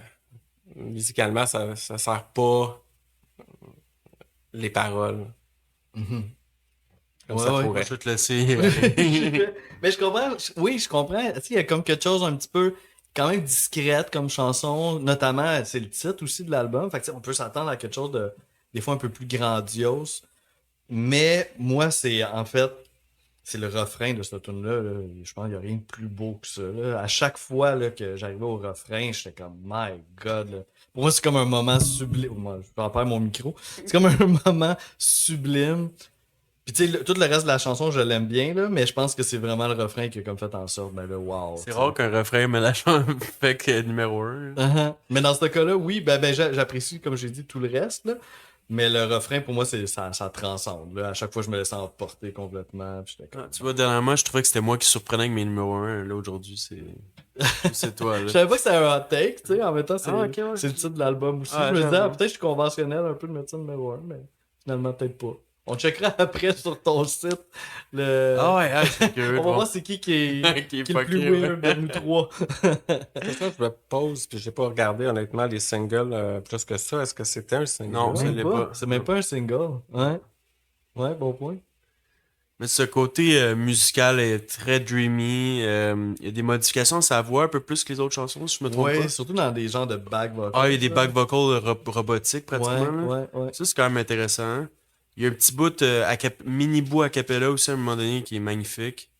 musicalement, ça sert pas les paroles comme Ouais, ça ouais. Moi, pourrait. je vais te laisser. Mais je comprends. Oui, je comprends. Tu sais, il y a comme quelque chose un petit peu quand même discrète comme chanson. Notamment, c'est le titre aussi de l'album. Fait que, tu sais, on peut s'attendre à quelque chose de des fois un peu plus grandiose. Mais moi, c'est en fait, c'est le refrain de cette tune-là. Là. Je pense qu'il n'y a rien de plus beau que ça. Là. À chaque fois là, que j'arrivais au refrain, j'étais comme My God. Là. Pour moi, c'est comme un moment sublime. Moi, je peux en faire mon micro. C'est comme un moment sublime. Puis tu sais, tout le reste de la chanson, je l'aime bien, là, mais je pense que c'est vraiment le refrain qui a comme fait en sorte, ben là, wow. C'est tu sais. rare qu'un refrain me lâche un fait que numéro 1. Uh-huh. Mais dans ce cas-là, oui, j'apprécie, comme j'ai dit, tout le reste, là. Mais le refrain, pour moi, ça transcende. Là. À chaque fois, je me laisse emporter complètement. Puis j'étais comme... Tu vois, dernièrement, je trouvais que c'était moi qui surprenais avec mes numéros 1. Là, aujourd'hui, c'est toi. Je Là. savais pas que c'était un hot take, tu sais. En même temps, Ah, ok, ouais. c'est le titre de l'album aussi. Ah, je me disais, j'avoue. peut-être que je suis conventionnel un peu de mettre ça numéro 1, mais finalement, peut-être pas. On checkera après sur ton site. Ah ouais, c'est curieux. On va voir c'est qui est, Qui est qui est le plus fucké, ouais. weird de nous trois. C'est ça, je me pose, puis j'ai pas regardé honnêtement les singles plus que ça. Est-ce que c'était un single? Non, ça Même l'est pas. pas. C'est même pas un single. Ouais. Ouais, bon point. Mais ce côté musical est très dreamy. Il y a des modifications à sa voix un peu plus que les autres chansons, si je me trompe Ouais, pas. surtout dans des genres de back vocals. Ah, il y a des là. back vocals robotiques Ouais, pratiquement. Là. ouais. Ça, c'est quand même intéressant. Il y a un petit bout, mini bout a cappella aussi à un moment donné qui est magnifique.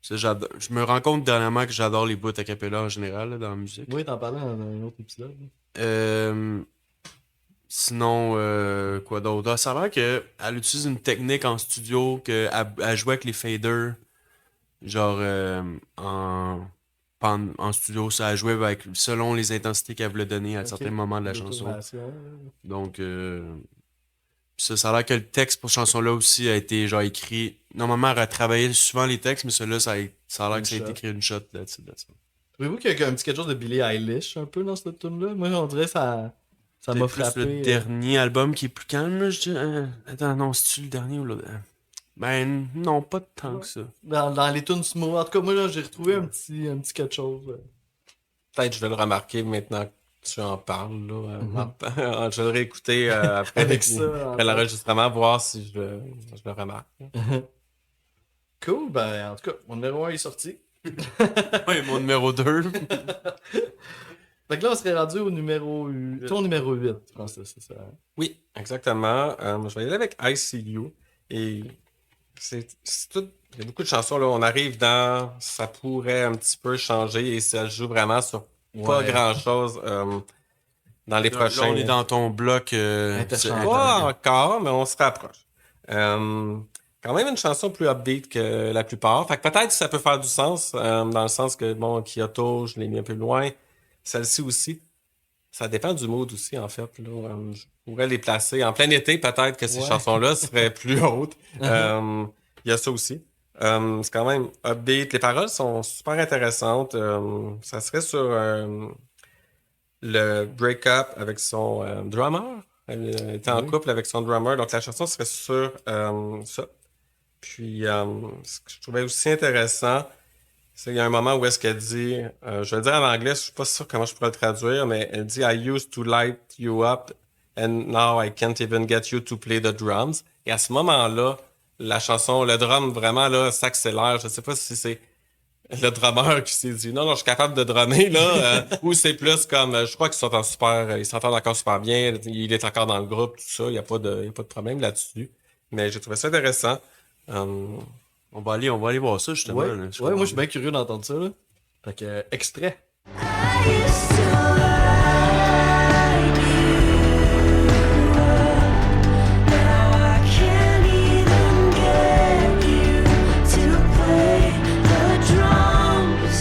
Ça, je me rends compte dernièrement que j'adore les bouts a cappella en général là, dans la musique. Oui, t'en parlais dans un autre épisode. Euh, Sinon, quoi d'autre? Ah, ça a l'air qu'elle utilise une technique en studio qu'elle joue avec les faders. Genre, en studio, ça a joué avec, selon les intensités qu'elle voulait donner à Ok. certains moments de la chanson. L'automation. Donc, ça a l'air que le texte pour cette chanson-là aussi a été genre écrit. Normalement, elle a travaillé souvent les textes, mais celui-là, ça a l'air que ça a Une été shot. écrit une shot là-dessus. Trouvez-vous qu'il y a un petit quelque chose de Billie Eilish un peu dans cette tune-là? Moi, on dirait que ça m'a C'est plus frappé. le dernier album qui est plus calme, là, je dis. Attends, non, c'est-tu le dernier ou l'autre? Ben, non, pas tant que ça. Dans les tunes smooth. En tout cas, moi, là, j'ai retrouvé un petit quelque chose. Peut-être que je vais le remarquer maintenant que tu en parles, là, Martin. Je vais le réécouter après, Avec puis ça, en après fait. l'enregistrement, voir si je le remarque. Cool, ben, en tout cas, mon numéro 1 est sorti. Ouais, mon numéro 2. Fait que là, on serait rendu au numéro... Ton numéro 8, je pense que c'est ça. Oui, exactement. Je vais y aller avec ICU. Et c'est tout. Il y a beaucoup de chansons, là. On arrive dans. Ça pourrait un petit peu changer et ça joue vraiment sur pas Ouais. grand-chose dans les Là, prochains. on est dans ton bloc. Interchangeable. Pas encore, mais on se rapproche. quand même une chanson plus upbeat que la plupart. Fait que peut-être que ça peut faire du sens, dans le sens que, bon, Kyoto, je l'ai mis un peu loin. Celle-ci aussi. Ça dépend du mood aussi, en fait. Là. Je pourrais les placer. En plein été, peut-être que ces Ouais. chansons-là seraient plus hautes. Il y a ça aussi. C'est quand même upbeat. Les paroles sont super intéressantes. Ça serait sur le break-up avec son drummer. Elle était en Oui. couple avec son drummer. Donc la chanson serait sur ça. Puis ce que je trouvais aussi intéressant, c'est qu'il y a un moment où est-ce qu'elle dit, je vais le dire en anglais, je suis pas sûr comment je pourrais le traduire, mais elle dit I used to light you up and now I can't even get you to play the drums. Et à ce moment-là, la chanson, le drum vraiment là s'accélère. Je sais pas si c'est le drummer qui s'est dit non, je suis capable de drummer là, ou c'est plus comme je crois qu'ils sont en super, ils s'entendent encore super bien, il est encore dans le groupe, tout ça, il y a pas de problème là-dessus. Mais j'ai trouvé ça intéressant. Euh, On va aller voir ça, justement. Ouais, là, ouais, moi je suis bien curieux d'entendre ça. Là. Fait que, extrait. I used to like you, now I can't even get you to play the drums,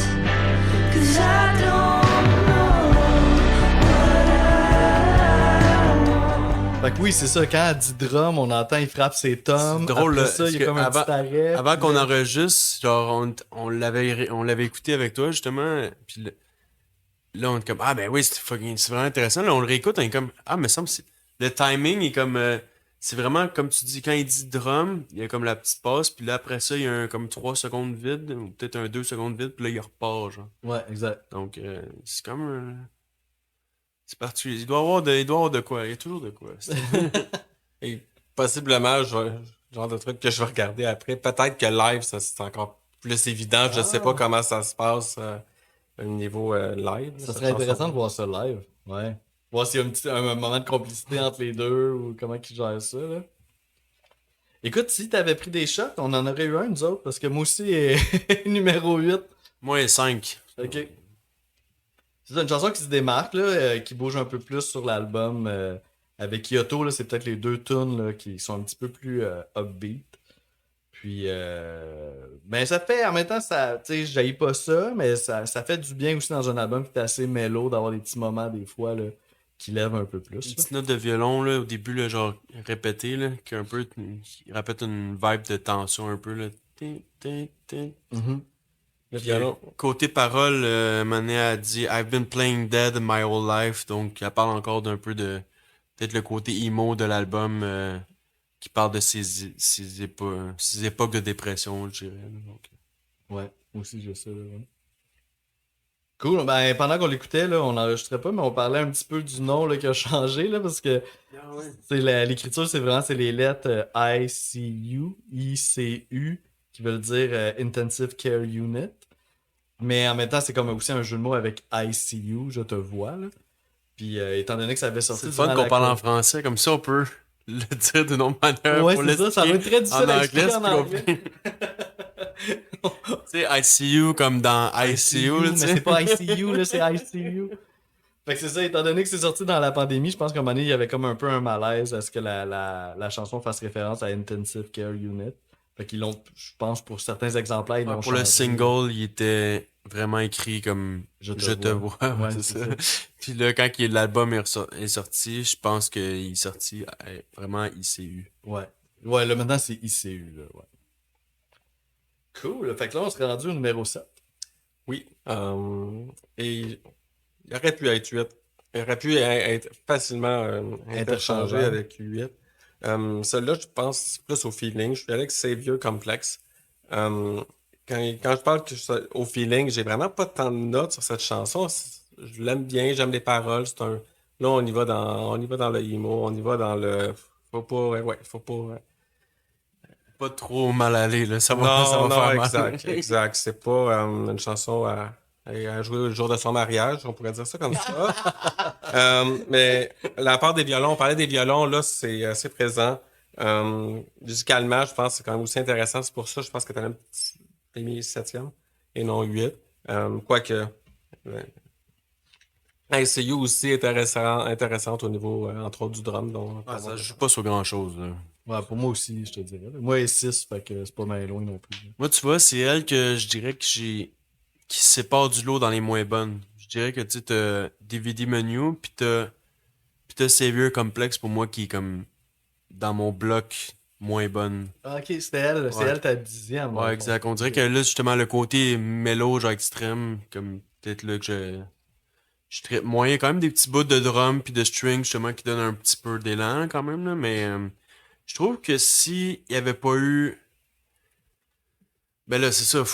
'cause I don't know what I want. Fait que oui, c'est ça, quand elle dit drum, on entend il frappe ses tomes. C'est drôle, Après là, ça, il y parce a comme un que petit arrêt. avant puis qu'on là- enregistre, genre, on l'avait écouté avec toi, justement. Puis là, on est comme, ah ben oui, c'est vraiment intéressant. Là, on le réécoute, on est comme, ah, mais ça me semble, le timing est comme, c'est vraiment, comme tu dis, quand il dit drum, il y a comme la petite pause, puis là, après ça, il y a comme 3 secondes vide, ou peut-être 2 secondes vide, puis là, il repart, genre. Ouais, exact. Donc, c'est comme, c'est particulier. Il doit y avoir de quoi, il y a toujours de quoi. Et possiblement, genre de truc que je vais regarder après. Peut-être que live, ça c'est encore plus évident. Je sais pas comment ça se passe au niveau live. Ça cette serait intéressant de chanson. voir ça live. Ouais. Voir s'il y a un moment de complicité entre les deux ou comment ils gèrent ça. Là. Écoute, si t'avais pris des shots, on en aurait eu un, nous autres, parce que moi aussi, numéro 8. Moi, 5. Ok. C'est une chanson qui se démarque, là, qui bouge un peu plus sur l'album. Avec Kyoto, là, c'est peut-être les deux tunes là, qui sont un petit peu plus upbeat. Puis, ben ça fait, en même temps, ça, tu sais, j'haïs pas ça, mais ça fait du bien aussi dans un album qui est assez mélo, d'avoir des petits moments, des fois, là, qui lèvent un peu Une plus. là. petite note de violon, là, au début, là, genre, répétée, là, qui répète une vibe de tension un peu, là. Tin, tin, tin. Mhm. Le Puis, violon. côté parole, Manet a dit I've been playing dead my whole life. Donc, elle parle encore d'un peu de. Peut-être le côté emo de l'album qui parle de ces époques de dépression, je dirais. Donc, Ouais, moi aussi, j'ai ça. Là, ouais. Cool. Ben, pendant qu'on l'écoutait, là, on n'enregistrait pas, mais on parlait un petit peu du nom là, qui a changé, là, parce que c'est l'écriture, c'est les lettres ICU, ICU, qui veulent dire Intensive Care Unit. Mais en même temps, c'est comme aussi un jeu de mots avec ICU, je te vois. Là. Puis, étant donné que ça avait sorti c'est le fun durant qu'on la parle en co- français, comme ça on peut le dire d'une autre manière. Ouais, pour c'est ça, ça va être très difficile en à anglais, expliquer c'est en plus anglais. compliqué. Tu sais, ICU comme dans ICU, là, tu mais sais. c'est pas ICU, là, c'est ICU. Fait que c'est ça, étant donné que c'est sorti dans la pandémie, je pense qu'à un moment donné, il y avait comme un peu un malaise à ce que la chanson fasse référence à Intensive Care Unit. Fait qu'ils l'ont, je pense, pour certains exemplaires, ils l'ont Pour le changé. single, il était vraiment écrit comme Je te vois. Ouais, Ouais, c'est c'est ça. ça. Puis là, quand l'album est sorti, je pense qu'il est sorti vraiment ICU. Ouais. Ouais, là, maintenant, c'est ICU, là, ouais. Cool. Fait que là, on serait rendu au numéro 7. Oui. Et il aurait pu être 8. Il aurait pu être facilement interchangé Interchangeable. avec 8. Celui-là, je pense plus au feeling. Je suis allé avec Savior Complex. Quand je parle au feeling, j'ai vraiment pas tant de notes sur cette chanson. Je l'aime bien, j'aime les paroles. Là, on y va dans le emo, on y va dans le. Faut pas. Ouais, faut pas. Pas trop mal aller, là. Ça Non, va non, faire exact, mal. exact. C'est pas une chanson à jouer le jour de son mariage, on pourrait dire ça comme ça. Mais la part des violons, on parlait des violons, là, c'est assez présent. Musicalement, je pense que c'est quand même aussi intéressant. C'est pour ça, je pense que t'as mis 7e et non 8. Quoique, ICU aussi intéressante au niveau, entre autres, du drum. Donc, Ah, ça joue pas sur grand-chose, là. Ouais, pour moi aussi, je te dirais. Moi, elle est 6, fait que c'est pas mal loin non plus. Moi, tu vois, c'est elle que je dirais que qui se sépare du lot dans les moins bonnes. Je dirais que tu sais, t'as DVD Menu, puis t'as Savior Complex pour moi qui est comme dans mon bloc moins bonne. Ah, ok, c'était elle. C'est Ouais. elle ta 10e. dans le Ouais, fond. exact. On dirait Ok. que là, justement, le côté mélo, genre extrême, comme peut-être là que je traite moyen. Quand même des petits bouts de drum puis de string, justement, qui donnent un petit peu d'élan, quand même, là. Mais je trouve que si il y avait pas eu. Ben là, c'est ça.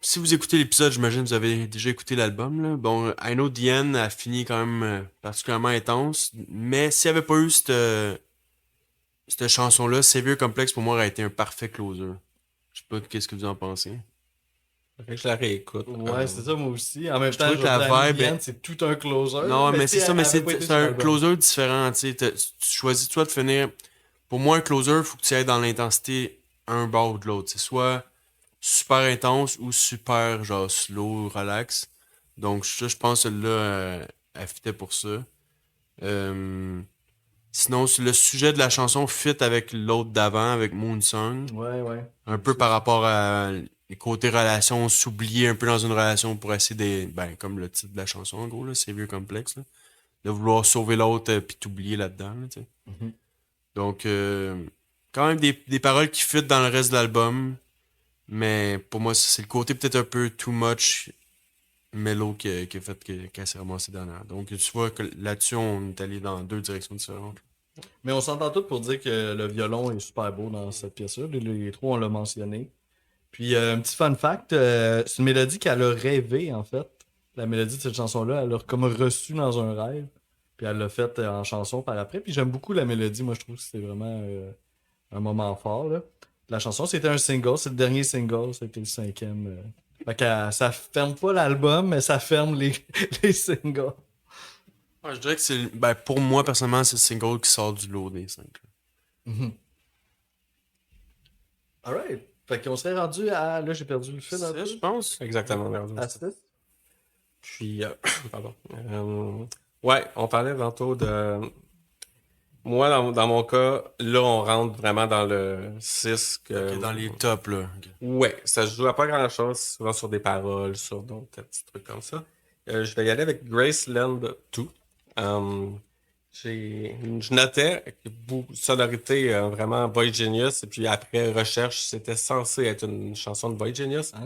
Si vous écoutez l'épisode, j'imagine que vous avez déjà écouté l'album, là. Bon, I Know the End a fini quand même particulièrement intense. Mais s'il n'y avait pas eu cette chanson-là, Savior Complex, pour moi, aurait été un parfait closer. Je sais pas qu'est-ce que vous en pensez. Fait que je la réécoute. Ouais, c'est ça, moi aussi. En même Je temps, trouve que la Jordan vibe Ian, est- c'est tout un closer. Non, mais si c'est ça, elle mais avait pas été c'est sur un l'album. closer différent, tu sais. Tu choisis toi de finir. Pour moi, un closer, il faut que tu ailles dans l'intensité un bord ou de l'autre. C'est soit super intense ou super genre slow, relax. Donc ça, je pense que celle-là, elle fitait pour ça. Euh, Sinon, sur le sujet de la chanson fit avec l'autre d'avant, avec Moonsong. Ouais, ouais. Un peu par rapport à les côtés relations, s'oublier un peu dans une relation pour essayer de. Ben, comme le titre de la chanson, en gros, là, c'est vieux complexe. Là, de vouloir sauver l'autre puis t'oublier là-dedans. Là, tu sais. Mhm. Donc, quand même des paroles qui fit dans le reste de l'album. Mais pour moi, c'est le côté peut-être un peu too much mellow qui a fait qu'elle s'est ramassée dernière. Donc, tu vois que là-dessus, on est allé dans deux directions différentes. Mais on s'entend tous pour dire que le violon est super beau dans cette pièce-là. Les trois, on l'a mentionné. Puis, un petit fun fact, c'est une mélodie qu'elle a rêvé, en fait. La mélodie de cette chanson-là, elle l'a comme reçue dans un rêve. Puis, elle l'a faite en chanson par après. Puis, j'aime beaucoup la mélodie. Moi, je trouve que c'était vraiment un moment fort, là. La chanson, c'était un single. C'est le dernier single. C'était le 5e. Fait que ça ferme pas l'album, mais ça ferme les, les singles. Ouais, je dirais que c'est. Ben, pour moi, personnellement, c'est le single qui sort du lot des 5. Alright. Fait qu'on serait rendu à. Là, j'ai perdu le fil un C'est, peu. je pense. Exactement, merde. À 6. Puis, pardon. Ouais, on parlait tantôt de. Moi, dans mon cas, là, on rentre vraiment dans le 6. Que... Ok, dans les tops, là. Ok. Ouais, ça se joue à pas grand-chose, souvent sur des paroles, sur d'autres petits trucs comme ça. Je vais y aller avec Graceland 2. Je notais que sonorité vraiment Boy Genius, et puis après recherche, c'était censé être une chanson de Boy Genius, Ah.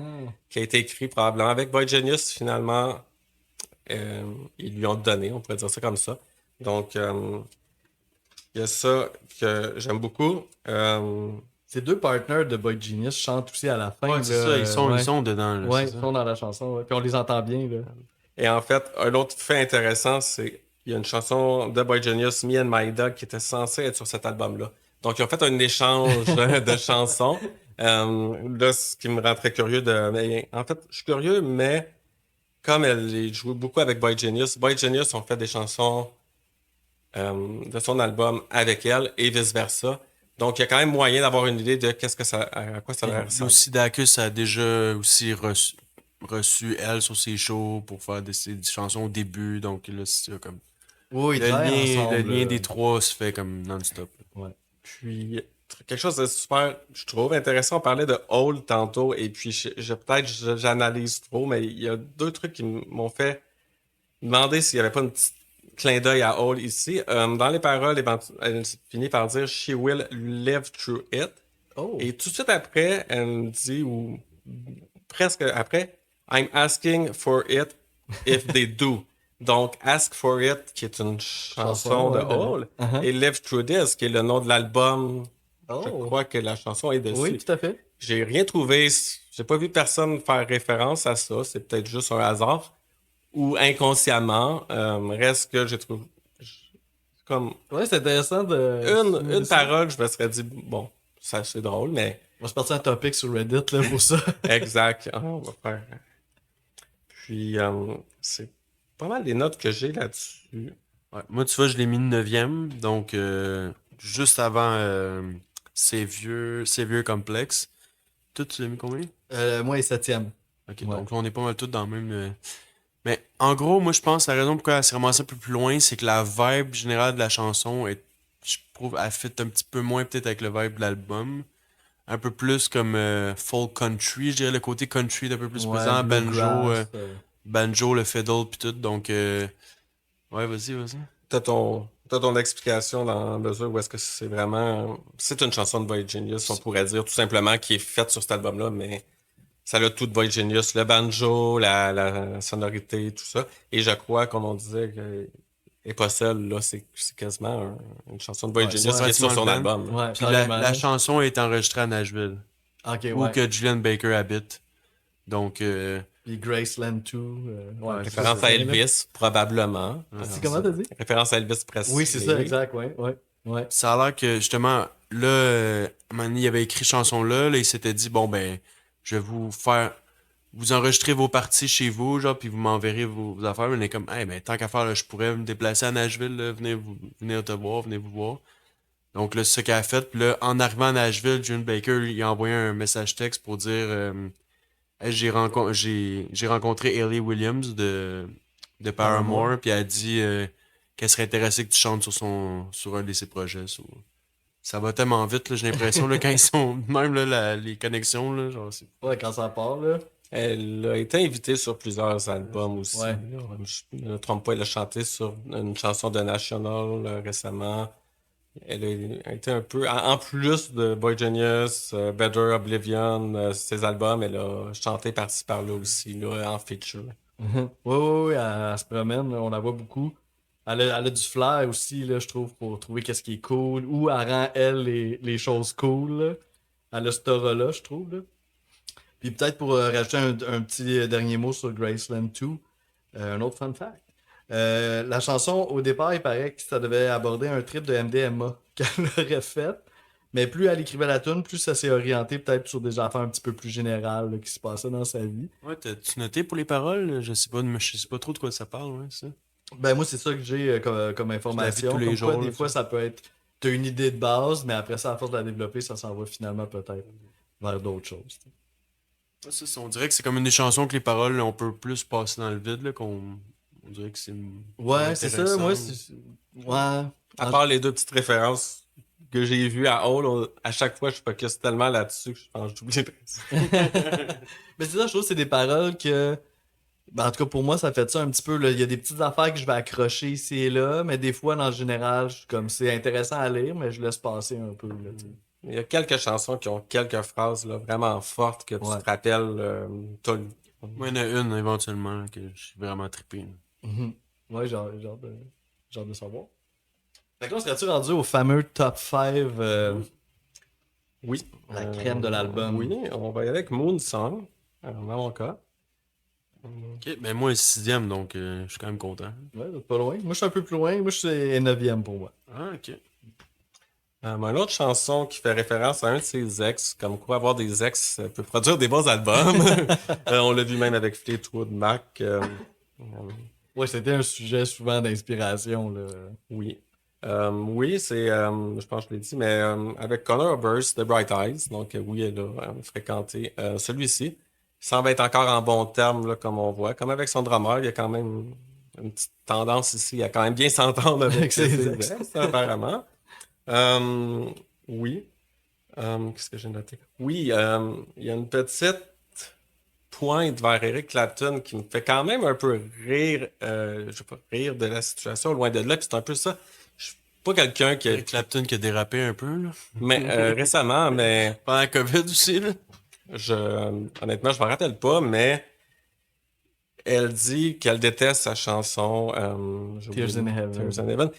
qui a été écrite probablement avec Boy Genius. Finalement, ils lui ont donné, on pourrait dire ça comme ça. Donc, il y a ça que j'aime beaucoup. Ces deux partners de Boy Genius chantent aussi à la fin. Ouais, c'est là, ça, ils ouais. sont dedans. Là, Ouais, c'est ils ça. sont dans la chanson. Ouais. Puis on les entend bien. Là. Et en fait, un autre fait intéressant, c'est il y a une chanson de Boy Genius, Me and My Dog, qui était censée être sur cet album-là. Donc, ils ont fait un échange de chansons. Là, ce qui me rend très curieux mais, en fait, je suis curieux, mais comme elle joue beaucoup avec Boy Genius ont fait des chansons de son album avec elle et vice-versa. Donc, il y a quand même moyen d'avoir une idée de à quoi ça va ressembler. Lucy Dacus a déjà aussi reçu elle sur ses shows pour faire des chansons au début. Donc là, c'est ça, comme. Oui, Le ils travaillent lien, ensemble, le lien là. des trois se fait comme non-stop. Ouais. Puis, quelque chose de super, je trouve intéressant. On parlait de Hole tantôt, et puis peut-être j'analyse trop, mais il y a deux trucs qui m'ont fait demander s'il n'y avait pas un petit clin d'œil à Hole ici. Dans les paroles, elle finit par dire She will live through it. Oh. Et tout de suite après, elle me dit, ou presque après, I'm asking for it if they do. Donc, Ask for It, qui est une chanson de ouais, Hole, Uh-huh. et Live Through This, qui est le nom de l'album. Oh. Je crois que la chanson est dessus. Oui, tout à fait. J'ai rien trouvé, j'ai pas vu personne faire référence à ça, c'est peut-être juste un hasard, ou inconsciemment. Reste que j'ai trouvé. Comme Ouais, c'est intéressant de. une parole, je me serais dit, bon, ça c'est drôle, mais On va se partir un topic sur Reddit là, pour ça. exact. Ah, on va faire. Puis, c'est pas mal les notes que j'ai là-dessus. Ouais. Moi, tu vois, je l'ai mis 9e. Donc, juste avant ces vieux complexes. Toi, tu l'as mis combien? Moi, et 7e. Ok, Ouais. donc là, on est pas mal tous dans le même. Mais en gros, moi, je pense que la raison pourquoi elle s'est ramassée un peu plus loin, c'est que la vibe générale de la chanson est je trouve elle fit un petit peu moins peut-être avec le vibe de l'album. Un peu plus comme folk country, je dirais le côté country d'un peu plus Ouais, présent, bluegrass, banjo, le fiddle puis tout, donc ouais, vas-y. T'as ton explication dans la mesure où est-ce que c'est vraiment... C'est une chanson de Boy Genius, on pourrait dire, tout simplement, qui est faite sur cet album-là, mais ça a tout de Boy Genius. Le banjo, la sonorité, tout ça. Et je crois, comme on disait, que Épossel, là, c'est quasiment une chanson de Boy Ouais, Genius ouais. qui est sur son Ouais, album. Ouais, Puis carrément, la là. chanson est enregistrée à Nashville, Ok, où ouais. que Julian Baker habite. Donc, Puis Graceland 2. Ouais, Ouais, c'est Référence ça, à c'est bien, là. Elvis, probablement. C'est comment t'as dit? Référence à Elvis Presley. Oui, c'est ça, exact, ouais. ça a l'air que, justement, là, à un moment donné, il avait écrit cette chanson-là, là, il s'était dit, bon, ben, je vais vous faire... Vous enregistrez vos parties chez vous, genre, puis vous m'enverrez vos affaires. On est comme, hey, ben, tant qu'à faire, là, je pourrais me déplacer à Nashville, là, venez te voir, venez vous voir. Donc là, c'est ce qu'elle a fait. Puis là, en arrivant à Nashville, Julian Baker, il a envoyé un message texte pour dire hey, j'ai rencontré Hayley Williams de Paramore, puis elle a dit qu'elle serait intéressée que tu chantes sur un de ses projets. Ça va tellement vite, là, j'ai l'impression, là, quand ils sont. Même là, les connexions, là, genre, c'est. Ouais, quand ça part, là. Elle a été invitée sur plusieurs albums aussi. Ouais. Je ne me trompe pas, elle a chanté sur une chanson de National récemment. Elle a été un peu, en plus de Boy Genius, Better Oblivion, ses albums, elle a chanté par-ci par-là aussi, là, en feature. Oui, elle se promène, là, on la voit beaucoup. Elle a du flair aussi, là, je trouve, pour trouver qu'est-ce qui est cool. Ou elle rend, elle, les choses cool. Là. Elle a cette aura-là, je trouve. Là. Puis peut-être pour rajouter un petit dernier mot sur Graceland 2, un autre fun fact. La chanson, au départ, il paraît que ça devait aborder un trip de MDMA qu'elle aurait fait. Mais plus elle écrivait la tune, plus ça s'est orienté peut-être sur des affaires un petit peu plus générales là, qui se passaient dans sa vie. Ouais, t'as-tu noté pour les paroles? Je sais pas trop de quoi ça parle, ouais, ça. Ben moi, c'est ça que j'ai comme information. tous les Comme quoi, jours, des là, fois, ça peut être... T'as une idée de base, mais après ça, à force de la développer, ça s'en va finalement peut-être vers d'autres choses. t'sais. Ouais, on dirait que c'est comme une des chansons que les paroles, on peut plus passer dans le vide, là, on dirait que c'est. Ouais, c'est ça. intéressant. Moi, ouais. À part les deux petites références que j'ai vues à Hall, à chaque fois, je focus tellement là-dessus que je pense que j'oublie Mais c'est ça, je trouve que c'est des paroles que... Ben, en tout cas, pour moi, ça fait ça un petit peu. Là. Il y a des petites affaires que je vais accrocher ici et là, mais des fois, dans le général, comme c'est intéressant à lire, mais je laisse passer un peu. Là, t'sais. Il y a quelques chansons qui ont quelques phrases là, vraiment fortes que tu Ouais. te rappelles tout le... Moi, il y en a une éventuellement là, que je suis vraiment trippé. Là. Ouais, genre de savoir. Fait que là, on serait-tu rendu au fameux top 5 Oui. la crème de l'album? Oui, on va y aller avec Moon Song, dans mon cas. Ok, ben moi, le 6e, donc je suis quand même content. Ouais, vous êtes pas loin. Moi, je suis un peu plus loin. Moi, je suis 9e pour moi. Ah, ok. Une autre chanson qui fait référence à un de ses ex, comme quoi avoir des ex peut produire des bons albums. On l'a vu même avec Fleetwood Mac. Ouais, c'était un sujet souvent d'inspiration. Là. Oui. Oui, c'est, je pense que je l'ai dit, mais avec Connor Oberst de Bright Eyes, donc oui, elle a fréquenté celui-ci. Il semble être encore en bon terme, là, comme on voit. Comme avec son drummer, il y a quand même une petite tendance ici à quand même bien s'entendre avec ses ex, apparemment. Oui. Qu'est-ce que j'ai noté? Oui, il y a une petite pointe vers Eric Clapton qui me fait quand même un peu rire, je sais pas, rire de la situation loin de là. Puis c'est un peu ça. Je suis pas quelqu'un qui a... Eric Clapton qui a dérapé un peu, là. Mais récemment, mais Pendant la COVID aussi, là. honnêtement, je me rappelle pas, mais elle dit qu'elle déteste sa chanson j'ai oublié Tears in le nom. Heaven. Tears in Heaven.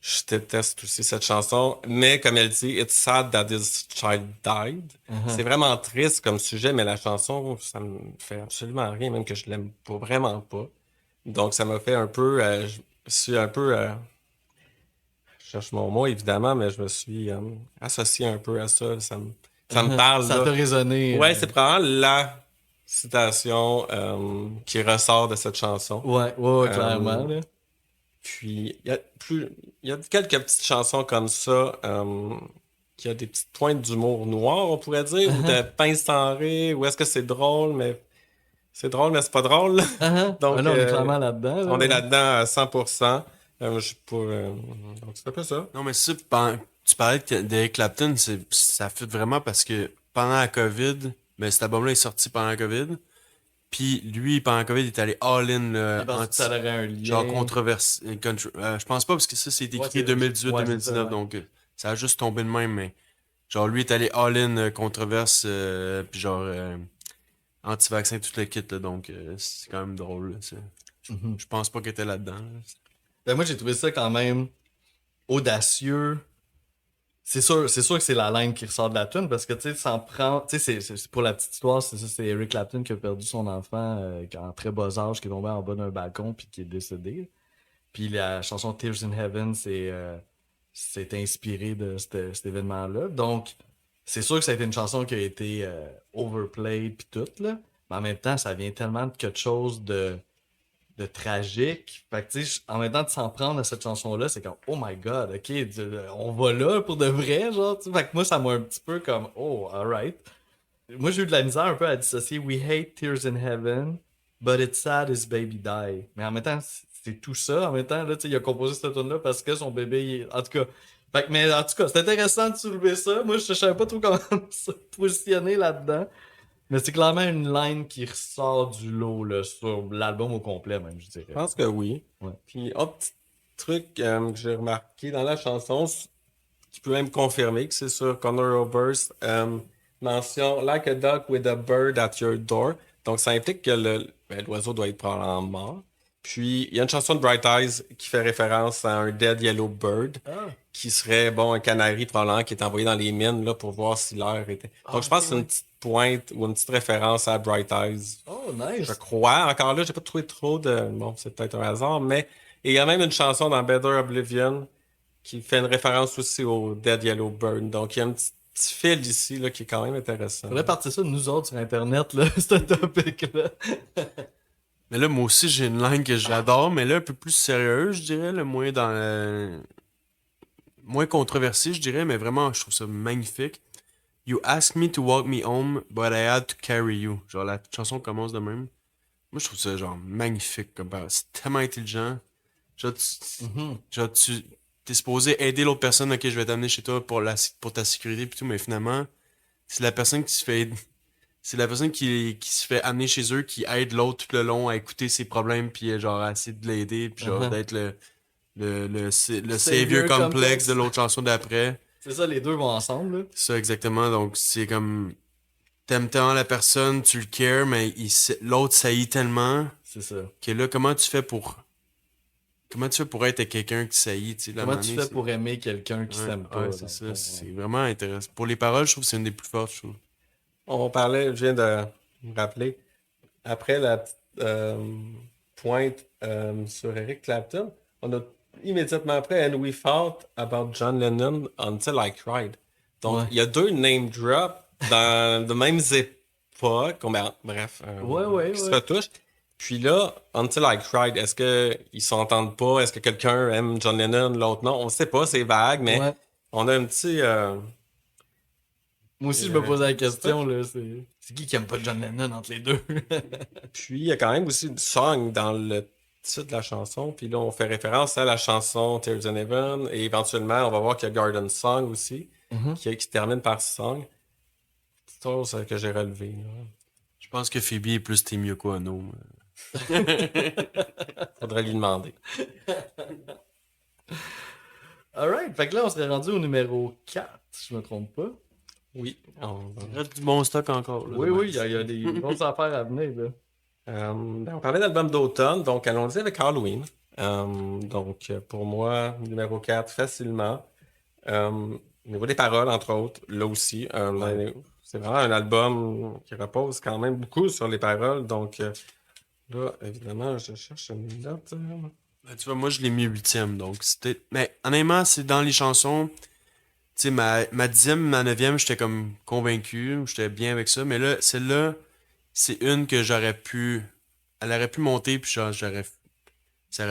Je déteste aussi cette chanson, mais comme elle dit, It's sad that this child died. C'est vraiment triste comme sujet, mais la chanson, ça me fait absolument rien, même que je l'aime pas, vraiment pas. Donc ça m'a fait un peu, je suis un peu, je cherche mon mot évidemment, mais je me suis associé un peu à ça. Ça me parle. Ça là. t'a résonné. Ouais, c'est probablement la citation qui ressort de cette chanson. Ouais, clairement. Là. Puis, il y a quelques petites chansons comme ça qui a des petites pointes d'humour noir, on pourrait dire, ou de pince sans rire, ou est-ce que c'est drôle, mais c'est pas drôle. Donc, Ouais, là, on est clairement là-dedans. là. on est là-dedans à 100%. Je suis pas. Donc, c'est un peu ça. Non, mais ça, tu parlais d'Eric Clapton, ça fait vraiment parce que pendant la COVID, ben cet album-là est sorti pendant la COVID. Puis lui, pendant la COVID, il est allé all-in, Je pense que ça aurait un lien. genre controverse. Je pense pas parce que ça, c'est Ouais, écrit c'est 2018-2019, ça, ouais. donc ça a juste tombé de même, mais genre lui est allé all-in controverse, puis genre anti-vaccin, tout le kit, là, donc c'est quand même drôle. Là, Mhm. je pense pas qu'il était là-dedans. Là. Ben, moi, j'ai trouvé ça quand même audacieux. C'est sûr que c'est la ligne qui ressort de la tune parce que tu sais, s'en prend. Tu sais, c'est pour la petite histoire, c'est ça, c'est Eric Clapton qui a perdu son enfant en très bas âge, qui est tombé en bas d'un balcon puis qui est décédé. Puis la chanson Tears in Heaven, c'est inspiré de cet événement-là. Donc, c'est sûr que ça a été une chanson qui a été overplayed puis tout, là. Mais en même temps, ça vient tellement de quelque chose de tragique. Fait que, tu sais, en même temps de s'en prendre à cette chanson-là, c'est comme, oh my god, ok, on va là pour de vrai, genre, tu sais. Fait que moi, ça m'a un petit peu comme, oh, alright. Moi, j'ai eu de la misère un peu à dissocier We hate tears in heaven, but it's sad his baby die. Mais en même temps, c'est tout ça. En même temps, là, tu sais, il a composé cette tune-là parce que son bébé, en tout cas. Fait que, mais en tout cas, c'est intéressant de soulever ça. Moi, je savais pas trop comment se positionner là-dedans. Mais c'est clairement une line qui ressort du lot là, sur l'album au complet, même, je dirais. Je pense que oui. Ouais. Puis, autre petit truc que j'ai remarqué dans la chanson, qui peut même confirmer que c'est sur Conor Oberst, mention Like a duck with a bird at your door. Donc, ça implique que l'oiseau doit être probablement mort. Puis, il y a une chanson de Bright Eyes qui fait référence à un dead yellow bird, Ah, qui serait, bon, un canari probablement qui est envoyé dans les mines là, pour voir si l'air était. Donc, je pense que c'est une petite pointe ou une petite référence à Bright Eyes. oh, nice. Je crois. Encore là, j'ai pas trouvé trop de. Bon, c'est peut-être un hasard, mais. Et il y a même une chanson dans Better Oblivion qui fait une référence aussi au Dead Yellow Bird. Donc, il y a un petit fil ici là, qui est quand même intéressant. Faudrait partir ça de nous autres sur Internet, là, ce topic-là. Mais là, moi aussi, j'ai une ligne que j'adore, mais là, un peu plus sérieuse, je dirais, le moins dans moins controversé, je dirais, mais vraiment, je trouve ça magnifique. You asked me to walk me home, but I had to carry you. Genre, la chanson commence de même. Moi, je trouve ça, genre, magnifique comme parole. C'est tellement intelligent. Genre, tu t'es supposé aider l'autre personne, ok, je vais t'amener chez toi pour ta sécurité, pis tout, mais finalement, c'est la personne qui se fait. C'est la personne qui se fait amener chez eux, qui aide l'autre tout le long à écouter ses problèmes, puis genre, à essayer de l'aider, puis genre, d'être le savior complexe de l'autre chanson d'après. C'est ça, les deux vont ensemble, là. C'est ça, exactement. Donc, c'est comme. T'aimes tellement la personne, tu le cares, mais l'autre saillit tellement C'est ça. que là, comment tu fais pour. Comment tu fais pour être quelqu'un qui saillit, tu sais, la Comment tu manière, fais pour aimer quelqu'un qui Ouais, s'aime pas? ouais, dans c'est le ça. fond, C'est ouais. vraiment intéressant. Pour les paroles, je trouve que c'est une des plus fortes, je trouve. On parlait, je viens de me rappeler, après la petite pointe sur Eric Clapton, on a immédiatement après, And we thought about John Lennon until I cried. Donc, Ouais. il y a deux name drops dans de mêmes époques, bref, Ouais, qui se ouais. retouchent. Puis là, Until I Cried, est-ce qu'ils s'entendent pas? Est-ce que quelqu'un aime John Lennon, l'autre non? On sait pas, c'est vague, mais Ouais. on a un petit... Moi aussi, je me posais la question, là. C'est qui aime pas John Lennon entre les deux? Puis il y a quand même aussi du song dans le titre de la chanson. Puis là, on fait référence à la chanson Tears in Heaven. Et éventuellement, on va voir qu'il y a Garden Song aussi, qui se termine par Song. Petite chose que j'ai relevée. Là. Je pense que Phoebe est plus Team Yoko Ono. Faudrait lui demander. Alright, fait que là, on serait rendu au numéro 4, si je me trompe pas. Oui. Il reste du bon stock encore. Là, Oui, demain. oui, il y a des grosses affaires à venir, là. On parlait d'album d'automne, donc allons-y avec Halloween. Donc, pour moi, numéro 4, facilement. Au niveau des paroles, entre autres, là aussi. C'est vraiment un album qui repose quand même beaucoup sur les paroles. Donc, là, évidemment, je cherche une note. Ben, tu vois, moi, je l'ai mis 8e. Donc, c'était. Mais honnêtement, c'est dans les chansons. Tu sais, ma 10e, ma 9e, j'étais comme convaincu. J'étais bien avec ça. Mais là, celle-là, c'est une que j'aurais pu. Elle aurait pu monter, puis genre, ça aurait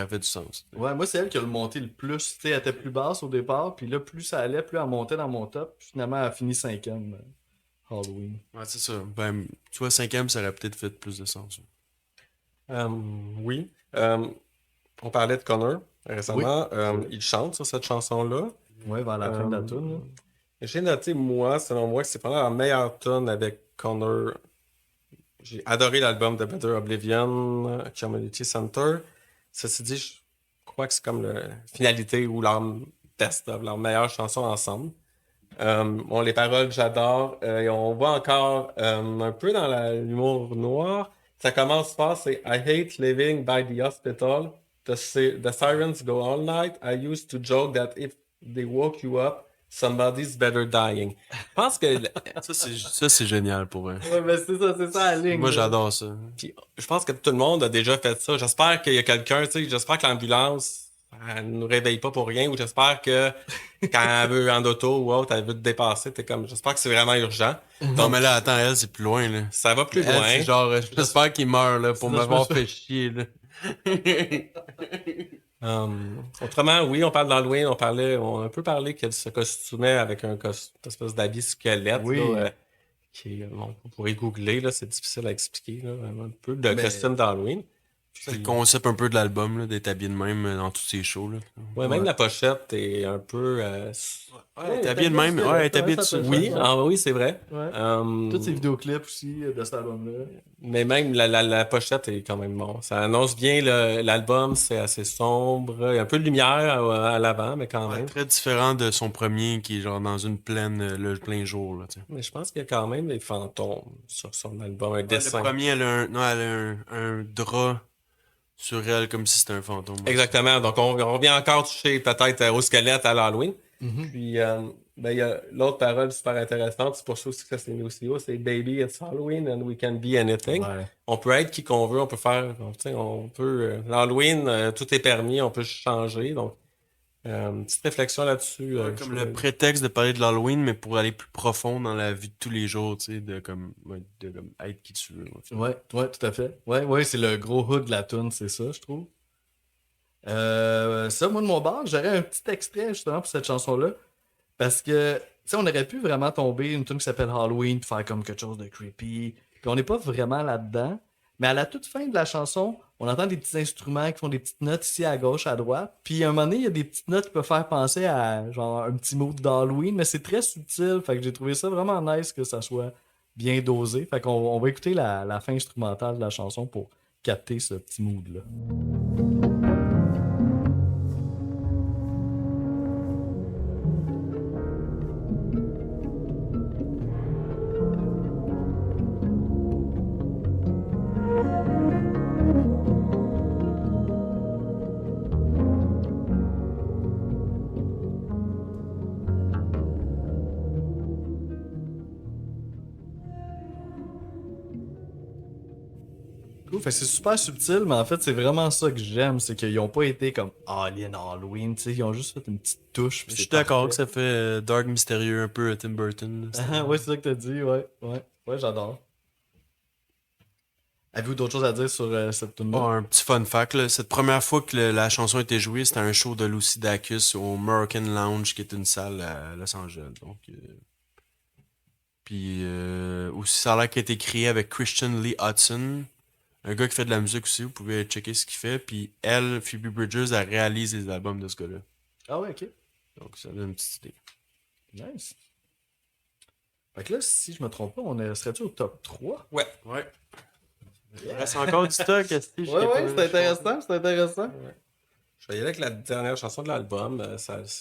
fait du sens. Ouais, moi, c'est elle qui a le monté le plus. Tu sais, elle était plus basse au départ, puis là, plus ça allait, plus elle montait dans mon top. Puis finalement, elle a fini 5e. Halloween. Ouais, c'est ça. Ben, tu vois, 5e, ça aurait peut-être fait plus de sens. Oui. On parlait de Connor. récemment. Il chante sur cette chanson-là. Ouais, vers la fin de la tune. là. J'ai noté, moi, selon moi, que c'est probablement la meilleure tune avec Connor. J'ai adoré l'album de Better Oblivion, Community Center. Ceci dit, je crois que c'est comme la finalité ou leur best-of, leur meilleure chanson ensemble. Bon, les paroles, j'adore. Et on voit encore un peu dans l'humour noir. Ça commence fort, c'est I hate living by the hospital. The sirens go all night. I used to joke that if they woke you up, somebody's better dying. Je pense que Ça, c'est génial pour eux. Ouais, mais c'est ça la ligne. Moi, là. j'adore ça. puis, je pense que tout le monde a déjà fait ça. J'espère qu'il y a quelqu'un, tu sais, j'espère que l'ambulance elle nous réveille pas pour rien, ou j'espère que quand elle veut en auto ou autre, elle veut te dépasser, t'es comme, j'espère que c'est vraiment urgent. Non, mais là, attends, elle, c'est plus loin, là. Ça va plus Elle, loin. c'est genre, j'espère qu'il meurt, là, pour Ça, je m'avoir me- fait chier, là. Autrement, oui, on parle d'Halloween, on a un peu parlé qu'elle se costumait avec une espèce d'habit squelette, Oui. là, qui est, bon, on pourrait googler, là, c'est difficile à expliquer, là, un peu de Mais- costume d'Halloween. C'est le concept un peu de l'album, là, d'être habillé de même dans tous ses shows, là. Ouais, même la pochette est un peu... Ouais, t'es habillé de même. Ouais, t'es habillé de ça. Oui, oui, c'est vrai. Ouais. Euh, Tous ces vidéoclips aussi de cet album-là. Mais même la pochette est quand même bon. Ça annonce bien l'album, c'est assez sombre. Il y a un peu de lumière à l'avant, mais quand Ouais, même. très différent de son premier qui est genre dans une plaine, le plein jour, là, tu sais. Mais je pense qu'il y a quand même des fantômes sur son album, un Le dessin. premier, elle a un drap sur elle comme si c'était un fantôme. Exactement. Donc, on revient encore toucher peut-être au squelette à l'Halloween. Mhm. Puis, ben, il y a l'autre parole super intéressante. C'est pour ça aussi que ça s'est mis aussi haut. C'est Baby, it's Halloween and we can be anything. Ouais. On peut être qui qu'on veut. On peut faire, tu sais, on peut. L'Halloween, tout est permis. On peut changer. Donc, petite réflexion là-dessus. Ouais, comme le prétexte de parler de l'Halloween, mais pour aller plus profond dans la vie de tous les jours, tu sais, de comme être qui tu veux. en fait. Ouais, tout à fait. Ouais, c'est le gros hook de la tune, c'est ça, je trouve. Ça, moi, de mon bord, j'aurais un petit extrait, justement, pour cette chanson-là. Parce que, tu sais, on aurait pu vraiment tomber une tune qui s'appelle Halloween, puis faire comme quelque chose de creepy. Puis on n'est pas vraiment là-dedans. Mais à la toute fin de la chanson, on entend des petits instruments qui font des petites notes ici à gauche, à droite. Puis à un moment donné, il y a des petites notes qui peuvent faire penser à genre un petit mot d'Halloween, mais c'est très subtil. Fait que j'ai trouvé ça vraiment nice que ça soit bien dosé. Fait qu'on va écouter la fin instrumentale de la chanson pour capter ce petit mood-là. Cool. Fait que c'est super subtil, mais en fait, c'est vraiment ça que j'aime. C'est qu'ils ont pas été comme Alien Halloween, tu sais. Ils ont juste fait une petite touche. puis Je c'est suis d'accord parfait. que ça fait dark, mystérieux, un peu Tim Burton. là. Ah, ouais, c'est ça que t'as dit, ouais. Ouais, j'adore. Avez-vous d'autres choses à dire sur cette tune Oh, là un petit fun fact, là. Cette première fois que la chanson a été jouée, c'était un show de Lucy Dacus au American Lounge, qui est une salle à Los Angeles. Donc, puis aussi, ça a l'air qu'il a été créé avec Christian Lee Hudson, un gars qui fait de la musique aussi. Vous pouvez checker ce qu'il fait. Puis elle, Phoebe Bridgers, elle réalise les albums de ce gars-là. Ah ouais, ok. Donc, ça donne une petite idée. Nice. Fait que là, si je me trompe pas, serait-tu au top 3? Ouais. Ouais. Il reste encore du stock, Esti, je sais Ouais, pas, c'est intéressant, c'est intéressant. Je vais y aller avec la dernière chanson de l'album.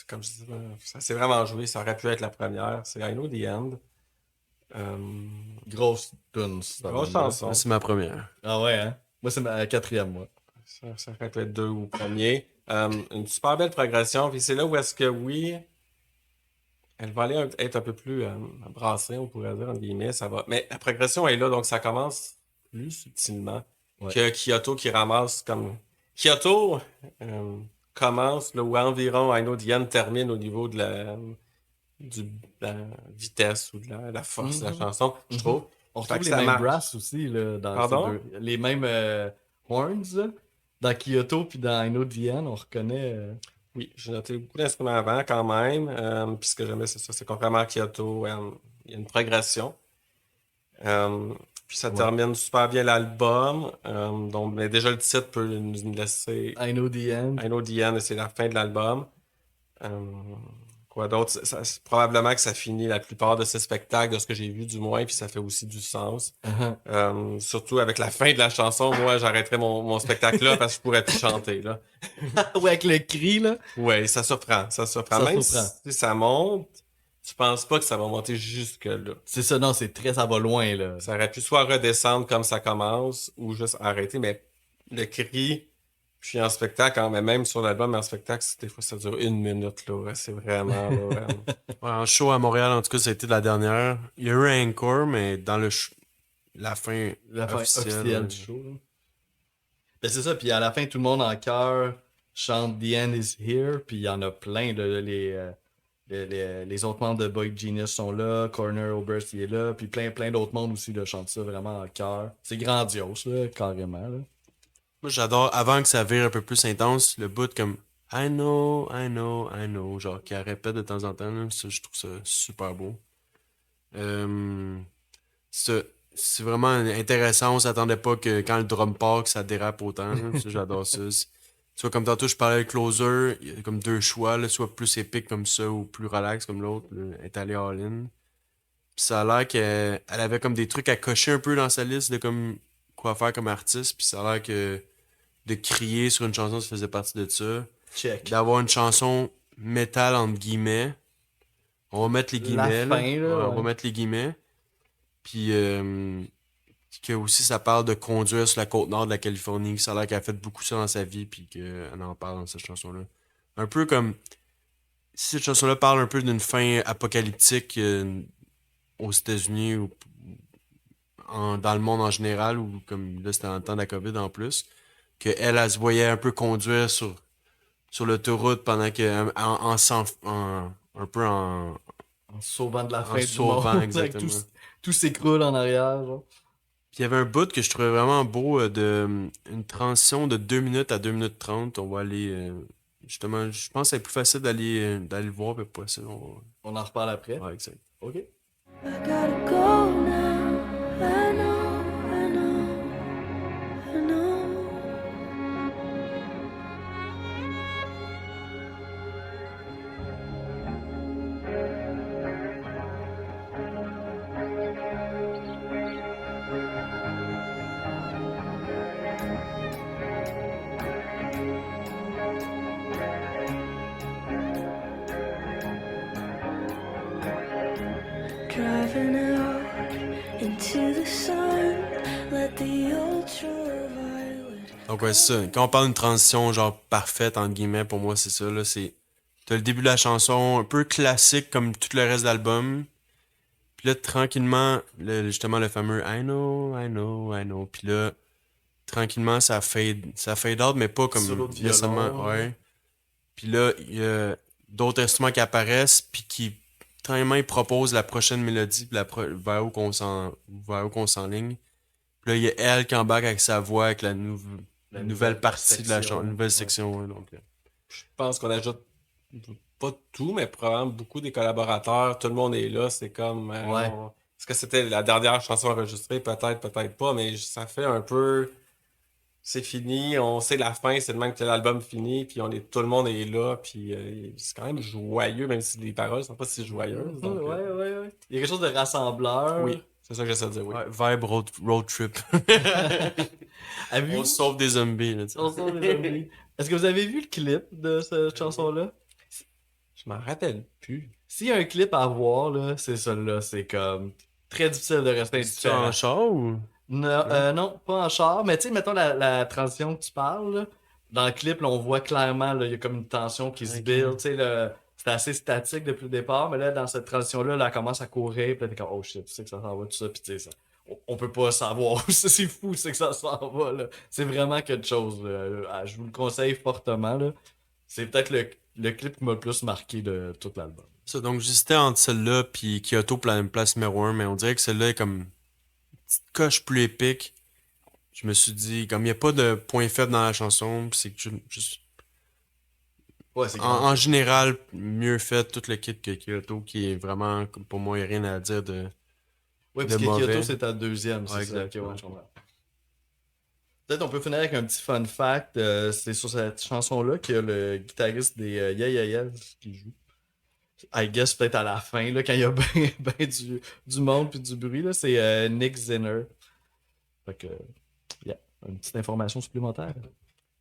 Comme je disais, ça s'est vraiment joué. Ça aurait pu être la première. C'est I Know the End. Grosse tune. Grosse chanson. C'est ma première. Ah ouais, hein? Moi, c'est ma quatrième, moi. Ça aurait pu être deux ou premier. Une super belle progression. Puis c'est là où est-ce que, oui, elle va aller être un peu plus brassée, on pourrait dire, entre guillemets. Ça va. Mais la progression est là, donc ça commence plus subtilement Ouais. que Kyoto qui ramasse comme. Kyoto commence là, où environ I Know the End termine au niveau de la vitesse ou de la force de la chanson, je trouve. On Fait retrouve que les ça mêmes marche. brasses aussi, là, dans Pardon? ces deux. Les mêmes horns, là. Dans Kyoto puis dans I Know the End, on reconnaît... Oui, j'ai noté beaucoup d'instruments avant quand même. Puis ce que j'aimais, c'est ça, c'est contrairement à Kyoto, il y a une progression. Puis ça termine super bien l'album. Donc, mais déjà, le titre peut nous laisser I Know the End. I Know the End, et c'est la fin de l'album. Euh, quoi d'autre? Probablement que ça finit la plupart de ces spectacles, de ce que j'ai vu du moins, puis ça fait aussi du sens. Surtout avec la fin de la chanson, moi, j'arrêterais mon spectacle là parce que je pourrais plus chanter, là. Ouais, avec le cri, là. Ouais, ça surprend, ça surprend. Ça Même surprend. si ça monte, tu penses pas que ça va monter jusque-là. C'est ça, non, ça va loin, là. Ça aurait pu soit redescendre comme ça commence, ou juste arrêter, mais le cri, puis en spectacle, mais même sur l'album, en spectacle, des fois, ça dure 1 minute, là. Ouais, c'est vraiment, là, vraiment. Ouais, en show à Montréal, en tout cas, ça a été la dernière. Il y a eu un encore, mais dans la fin La fin officielle ouais. du show, là. Ben, c'est ça, puis à la fin, tout le monde en chœur chante The End is Here, puis il y en a plein, là, les autres membres de Boy Genius sont là, Corner Oberst il est là, puis plein d'autres mondes aussi là, chantent ça vraiment en chœur. C'est grandiose, là, carrément. Là. Moi, j'adore, avant que ça vire un peu plus intense, le bout comme I know, I know, I know, genre qui répète de temps en temps, là, ça, je trouve ça super beau. C'est vraiment intéressant, on s'attendait pas que quand le drum part, que ça dérape autant, là, ça, j'adore ça. Tu vois, comme tantôt, je parlais de Closer, il y a comme deux choix, là, soit plus épique comme ça ou plus relax comme l'autre, là, elle est allée all-in. Puis ça a l'air qu'elle avait comme des trucs à cocher un peu dans sa liste de comme quoi faire comme artiste, puis ça a l'air que de crier sur une chanson, ça faisait partie de ça. Check. D'avoir une chanson métal entre guillemets. On va mettre les guillemets. La fin, là, On va ouais. mettre les guillemets. Puis que aussi ça parle de conduire sur la côte nord de la Californie. Ça a l'air qu'elle a fait beaucoup ça dans sa vie, puis qu'elle en parle dans cette chanson-là. Un peu comme si cette chanson-là parle un peu d'une fin apocalyptique aux États-Unis ou dans le monde en général, ou comme là c'était en temps de la COVID en plus, elle se voyait un peu conduire sur l'autoroute pendant que un peu En sauvant de la en fin du sauvant, monde. exactement. Tout s'écroule en arrière. Genre. Puis il y avait un bout que je trouvais vraiment beau une transition de 2 minutes à 2 minutes 30. On va aller justement, je pense que c'est plus facile d'aller le voir, mais pas ça. On en reparle après. Ouais, exact. OK. I gotta go now. I know, I know, I know. Driving out into the sun, let the ultraviolet. Donc ouais, c'est ça. Quand on parle d'une transition genre parfaite, entre guillemets, pour moi, c'est ça. Là, t'as le début de la chanson, un peu classique comme tout le reste de l'album. Puis là, tranquillement, justement, le fameux I know, I know, I know. Puis là, tranquillement, ça fade out, mais pas comme Solo de violon, nécessairement. Ouais. Puis là, il y a d'autres instruments qui apparaissent, puis qui, tranquillement, ils proposent la prochaine mélodie, puis vers où qu'on s'enligne. Puis là, il y a elle qui embarque avec sa voix, avec la nouvelle partie de la section, chanson, nouvelle ouais. section. Ouais, donc, Je pense qu'on ajoute pas tout, mais probablement beaucoup des collaborateurs. Tout le monde est là. C'est comme. Ouais. Est-ce que c'était la dernière chanson enregistrée? Peut-être, peut-être pas, mais ça fait un peu. C'est fini, on sait la fin, c'est le même que l'album finit, puis tout le monde est là, puis c'est quand même joyeux, même si les paroles sont pas si joyeuses. Donc, Ouais. Il y a quelque chose de rassembleur. oui, c'est ça que j'essaie de dire, oui. ouais, vibe road trip. Avez-vous... On sauve des zombies, là, tu sais. On sauve des zombies. Est-ce que vous avez vu le clip de cette chanson-là? Je m'en rappelle plus. S'il y a un clip à voir, là, c'est celui-là. C'est comme très difficile de rester C'est indifférent. en char ou? Non, pas en char. Mais tu sais, mettons la transition que tu parles. Là, dans le clip, là, on voit clairement, là, il y a comme une tension qui se Ok. build. Tu sais, c'était assez statique depuis le départ. Mais là, dans cette transition-là, là, elle commence à courir. Puis là, t'es comme, oh shit, tu sais que ça s'en va, tout ça. Puis tu sais, on peut pas savoir où ça, c'est fou, c'est que ça s'en va. Là. C'est vraiment quelque chose. Là. Je vous le conseille fortement. Là. C'est peut-être le clip qui m'a le plus marqué de tout l'album. Ça, donc j'hésitais entre celle-là puis Kyoto place numéro 1, mais on dirait que celle-là est comme une petite coche plus épique. Je me suis dit, comme il n'y a pas de point faible dans la chanson, pis c'est que juste Ouais, c'est en général mieux fait tout le kit que Kyoto, qui est vraiment, comme pour moi, il n'y a rien à dire Ouais, parce de que mauvais. Kyoto, c'est ta deuxième, c'est Ouais, ça. Ok, exactement. ouais, je comprends. Peut-être on peut finir avec un petit fun fact. C'est sur cette chanson-là qu'il y a le guitariste des Yeah Yeah Yeahs qui joue. I guess peut-être à la fin, là, quand il y a ben du monde puis du bruit, là, c'est Nick Zinner. Fait que, yeah, une petite information supplémentaire.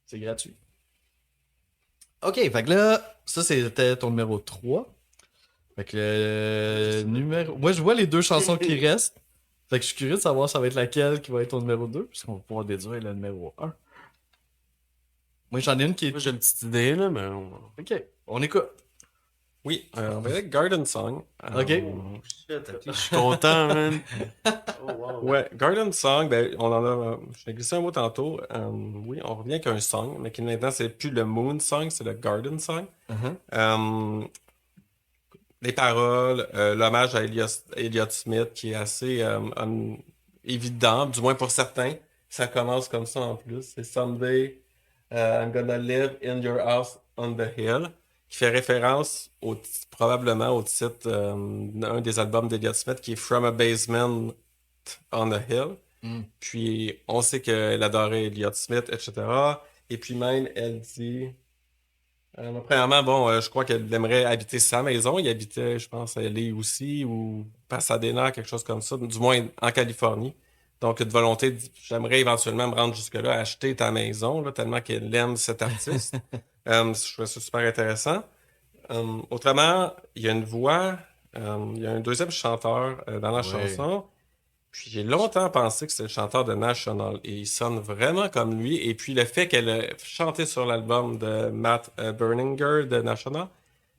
C'est gratuit. Ok, fait que là, ça c'était ton numéro 3. Fait que numéro. Moi, je vois les deux chansons qui restent. Fait que je suis curieux de savoir ça va être laquelle qui va être ton numéro 2, puisqu'on va pouvoir déduire le numéro 1. Moi, j'en ai une qui est. Moi, j'ai une petite idée, là, mais Ok, on écoute. Oui, on va avec Garden Song. Ok. je suis content, man. Ouais, Garden Song, ben, on en a. Je l'ai glissé un mot tantôt. Oui, on revient avec un song, mais qui maintenant, c'est plus le Moon Song, c'est le Garden Song. Les paroles, l'hommage à Elliott Smith, qui est assez évident, du moins pour certains. Ça commence comme ça en plus. C'est Someday, I'm gonna live in your house on the hill, qui fait référence probablement au titre d'un des albums d'Elliott Smith, qui est From a Basement on the Hill. Puis on sait qu'elle adorait Elliott Smith, etc. Et puis même, elle dit... premièrement, bon, je crois qu'elle aimerait habiter sa maison. Il habitait, je pense, à LA aussi, ou Pasadena, quelque chose comme ça, du moins en Californie. Donc, une volonté, j'aimerais éventuellement me rendre jusque-là, acheter ta maison, là, tellement qu'elle aime cet artiste. Je trouve ça super intéressant. Autrement, il y a une voix, il y a un deuxième chanteur dans la chanson. Puis j'ai longtemps pensé que c'était le chanteur de National et il sonne vraiment comme lui. Et puis le fait qu'elle a chanté sur l'album de Matt Berninger de National,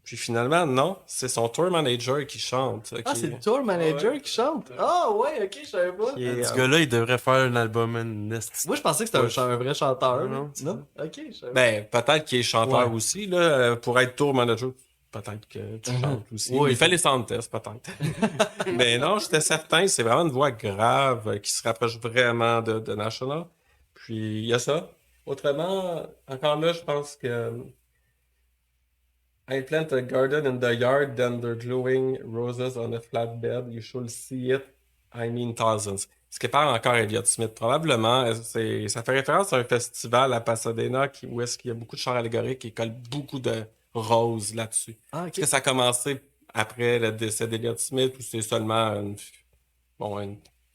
puis finalement, non, c'est son tour manager qui chante. Ah, c'est le tour manager qui chante? Ah, ouais, ok, je savais pas. Ce gars-là, il devrait faire un album, man. Moi, je pensais que c'était un vrai chanteur. Non, Non? Ok, je savais pas. Ben, peut-être qu'il est chanteur Ouais. aussi, là, pour être tour manager. Peut-être que tu chantes aussi. Oui, Il fait les sound tests, peut-être. Mais non, j'étais certain, c'est vraiment une voix grave qui se rapproche vraiment de National. Puis il y a ça. Autrement, encore là, je pense que I plant a garden in the yard, then they're glowing roses on a flatbed. You should see it. I mean thousands. Ce qui parle encore Elliott Smith, probablement. Ça fait référence à un festival à Pasadena où est-ce qu'il y a beaucoup de chars allégoriques qui collent beaucoup de roses là-dessus. Ah, ok. Est-ce que ça a commencé après le décès d'Elliott Smith ou c'est seulement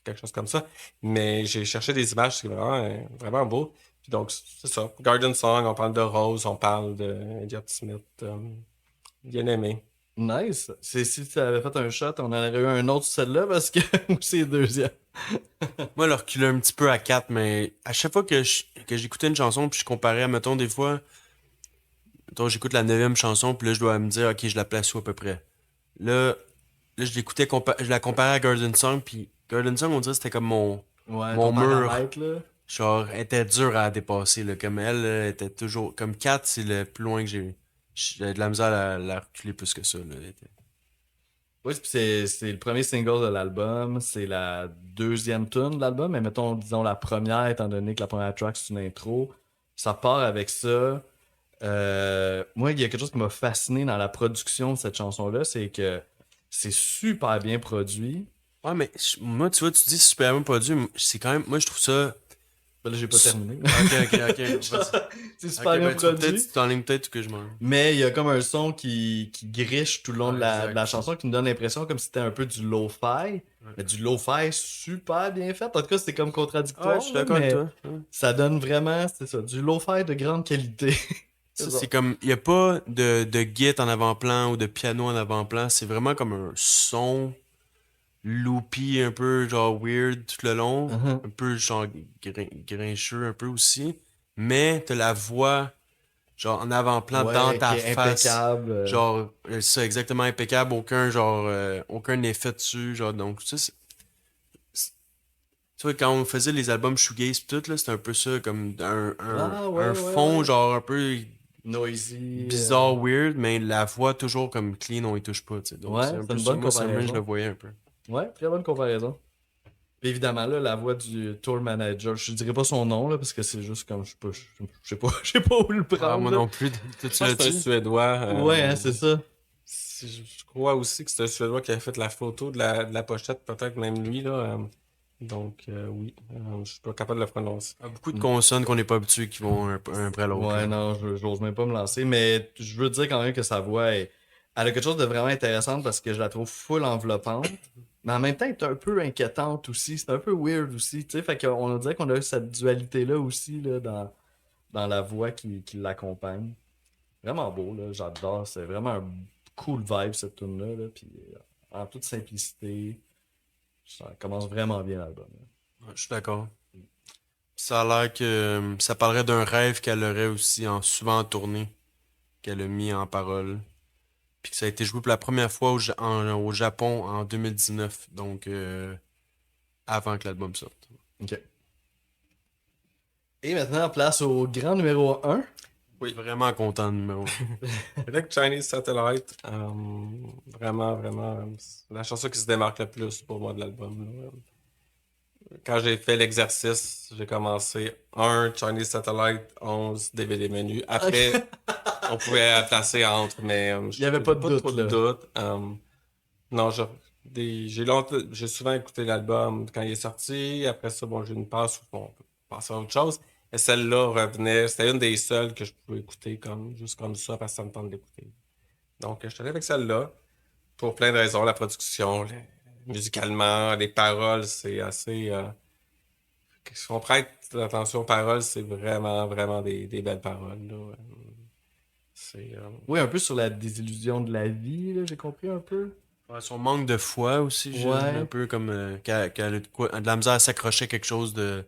quelque chose comme ça? Mais j'ai cherché des images, c'est vraiment, vraiment beau. Puis donc, c'est ça. Garden Song, on parle de roses, on parle d'Elliott Smith. Bien aimé. Nice. Si tu avais fait un shot, on en aurait eu un autre sur celle-là parce que moi, c'est le deuxième. Moi, le reculais un petit peu à 4, mais à chaque fois que j'écoutais une chanson, puis je comparais, mettons, des fois, mettons, j'écoute la 9e chanson, puis là, je dois me dire, ok, je la place où à peu près. Là je l'écoutais, je la comparais à Garden Song, puis Garden Song, on dirait que c'était comme mon Ouais, Mon ton mur. paramètre, là. Genre, elle était dure à dépasser, là. Comme elle était toujours. Comme 4, c'est le plus loin que j'ai de la misère à la reculer plus que ça, là. Oui, puis c'est le premier single de l'album, c'est la deuxième tune de l'album, mais mettons, disons la première, étant donné que la première track c'est une intro. Ça part avec ça. Moi, il y a quelque chose qui m'a fasciné dans la production de cette chanson-là, c'est que c'est super bien produit. Ouais, mais moi, tu vois, tu dis super bien produit, c'est quand même. Moi, je trouve ça. Ben là, j'ai pas terminé. Ok. Vas-y. C'est super Ok, bien ben, tu vas produit. peut-être t'enlignes peut-être que je m'en. Mais il y a comme un son qui griche tout le long Ouais, de la exact. chanson qui nous donne l'impression comme si c'était un peu du lo-fi. Mais du lo-fi super bien fait. En tout cas, c'est comme contradictoire. Ouais, je suis d'accord mais avec toi. Ouais. ça donne vraiment, c'est ça, du lo-fi de grande qualité. Ça, c'est comme. Il n'y a pas de git en avant-plan ou de piano en avant-plan. C'est vraiment comme un son loopy, un peu genre weird tout le long. Mhm. Un peu genre grincheux, un peu aussi. Mais t'as la voix, genre en avant-plan Ouais, dans qui ta est face. impeccable. Genre, ça, exactement impeccable. Aucun effet dessus. Genre, donc, ça, tu vois, quand on faisait les albums shoegaze pis tout, là, c'était un peu ça, comme un fond, ouais. genre, un peu Noisy. bizarre, weird, mais la voix toujours comme clean, on y touche pas, tu sais. Donc, Ouais, c'est un c'est peu une ça. bonne Moi, c'est le même, je comparaison. le voyais un peu. Ouais, très bonne comparaison. Puis évidemment, là, la voix du tour manager, je dirais pas son nom, là, parce que c'est juste comme, je sais pas où le prendre. Ah, moi là. non plus. Tu Je pense que c'est un l'as-tu? Suédois. Ouais, hein, c'est ça. je crois aussi que c'est un Suédois qui avait fait la photo de la pochette, peut-être même lui, là. Donc, oui, je suis pas capable de le prononcer. Il y a beaucoup de consonnes qu'on n'est pas habitué qui vont un après l'autre. Ouais, là. non, j'ose même pas me lancer, mais je veux dire quand même que sa voix elle a quelque chose de vraiment intéressant parce que je la trouve full enveloppante, mais en même temps, elle est un peu inquiétante aussi. C'est un peu weird aussi, tu sais. Fait qu'on dirait qu'on a eu cette dualité-là aussi là, dans la voix qui l'accompagne. Vraiment beau, là, j'adore. C'est vraiment un cool vibe cette tune-là, là, puis en toute simplicité, ça commence vraiment bien l'album. Là. Ouais, je suis d'accord. Ça a l'air que ça parlerait d'un rêve qu'elle aurait aussi souvent en tournée, qu'elle a mis en parole. Puis que ça a été joué pour la première fois au Japon en 2019, donc avant que l'album sorte. Ok. Et maintenant, place au grand numéro 1. Oui. Vraiment content de numéro. Peut-être que Chinese Satellite, vraiment, vraiment, c'est la chanson qui se démarque le plus pour moi de l'album. Là. Quand j'ai fait l'exercice, j'ai commencé 1 Chinese Satellite, 11 DVD menu. Après, on pouvait placer entre, mais Il y avait pas de doute, trop là. de doute. Non, j'ai souvent écouté l'album quand il est sorti. Après ça, bon, j'ai une passe où on peut passer à autre chose. Et celle-là revenait. C'était une des seules que je pouvais écouter juste comme ça parce que ça me tente d'écouter. Donc, je suis allé avec celle-là pour plein de raisons. La production, musicalement, les paroles, c'est assez. Si on prête attention aux paroles, c'est vraiment, vraiment des belles paroles. Là. C'est. Oui, un peu sur la désillusion de la vie, là, j'ai compris un peu. Ouais, son manque de foi aussi, Ouais. un peu comme qu'elle a de la misère à s'accrocher à quelque chose de.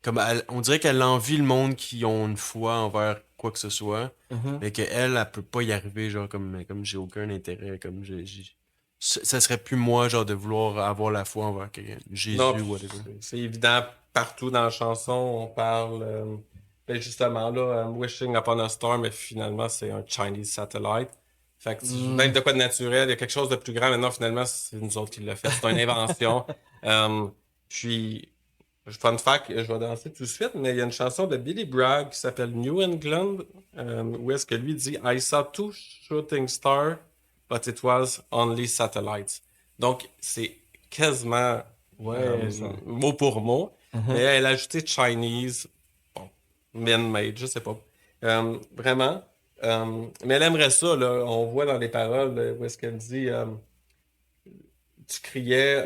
Comme on dirait qu'elle envie le monde qui ont une foi envers quoi que ce soit, mais qu'elle, elle peut pas y arriver, genre comme j'ai aucun intérêt, comme ça serait plus moi, genre de vouloir avoir la foi envers quelqu'un, Jésus, Non, whatever. c'est évident partout dans la chanson, on parle ben justement là, Wishing Upon a Star, mais finalement c'est un Chinese Satellite. Fait que même de quoi de naturel, il y a quelque chose de plus grand. Maintenant, finalement, c'est nous autres qui l'a fait. C'est une invention. Puis, fun fact, je vais danser tout de suite, mais il y a une chanson de Billy Bragg qui s'appelle New England, où est-ce que lui dit I saw 2 shooting stars, but it was only satellites. Donc, c'est quasiment Ouais, ça. mot pour mot. Mais elle a ajouté Chinese, bon, man-made, je sais pas. Vraiment. Mais elle aimerait ça, là. On voit dans les paroles où est-ce qu'elle dit tu criais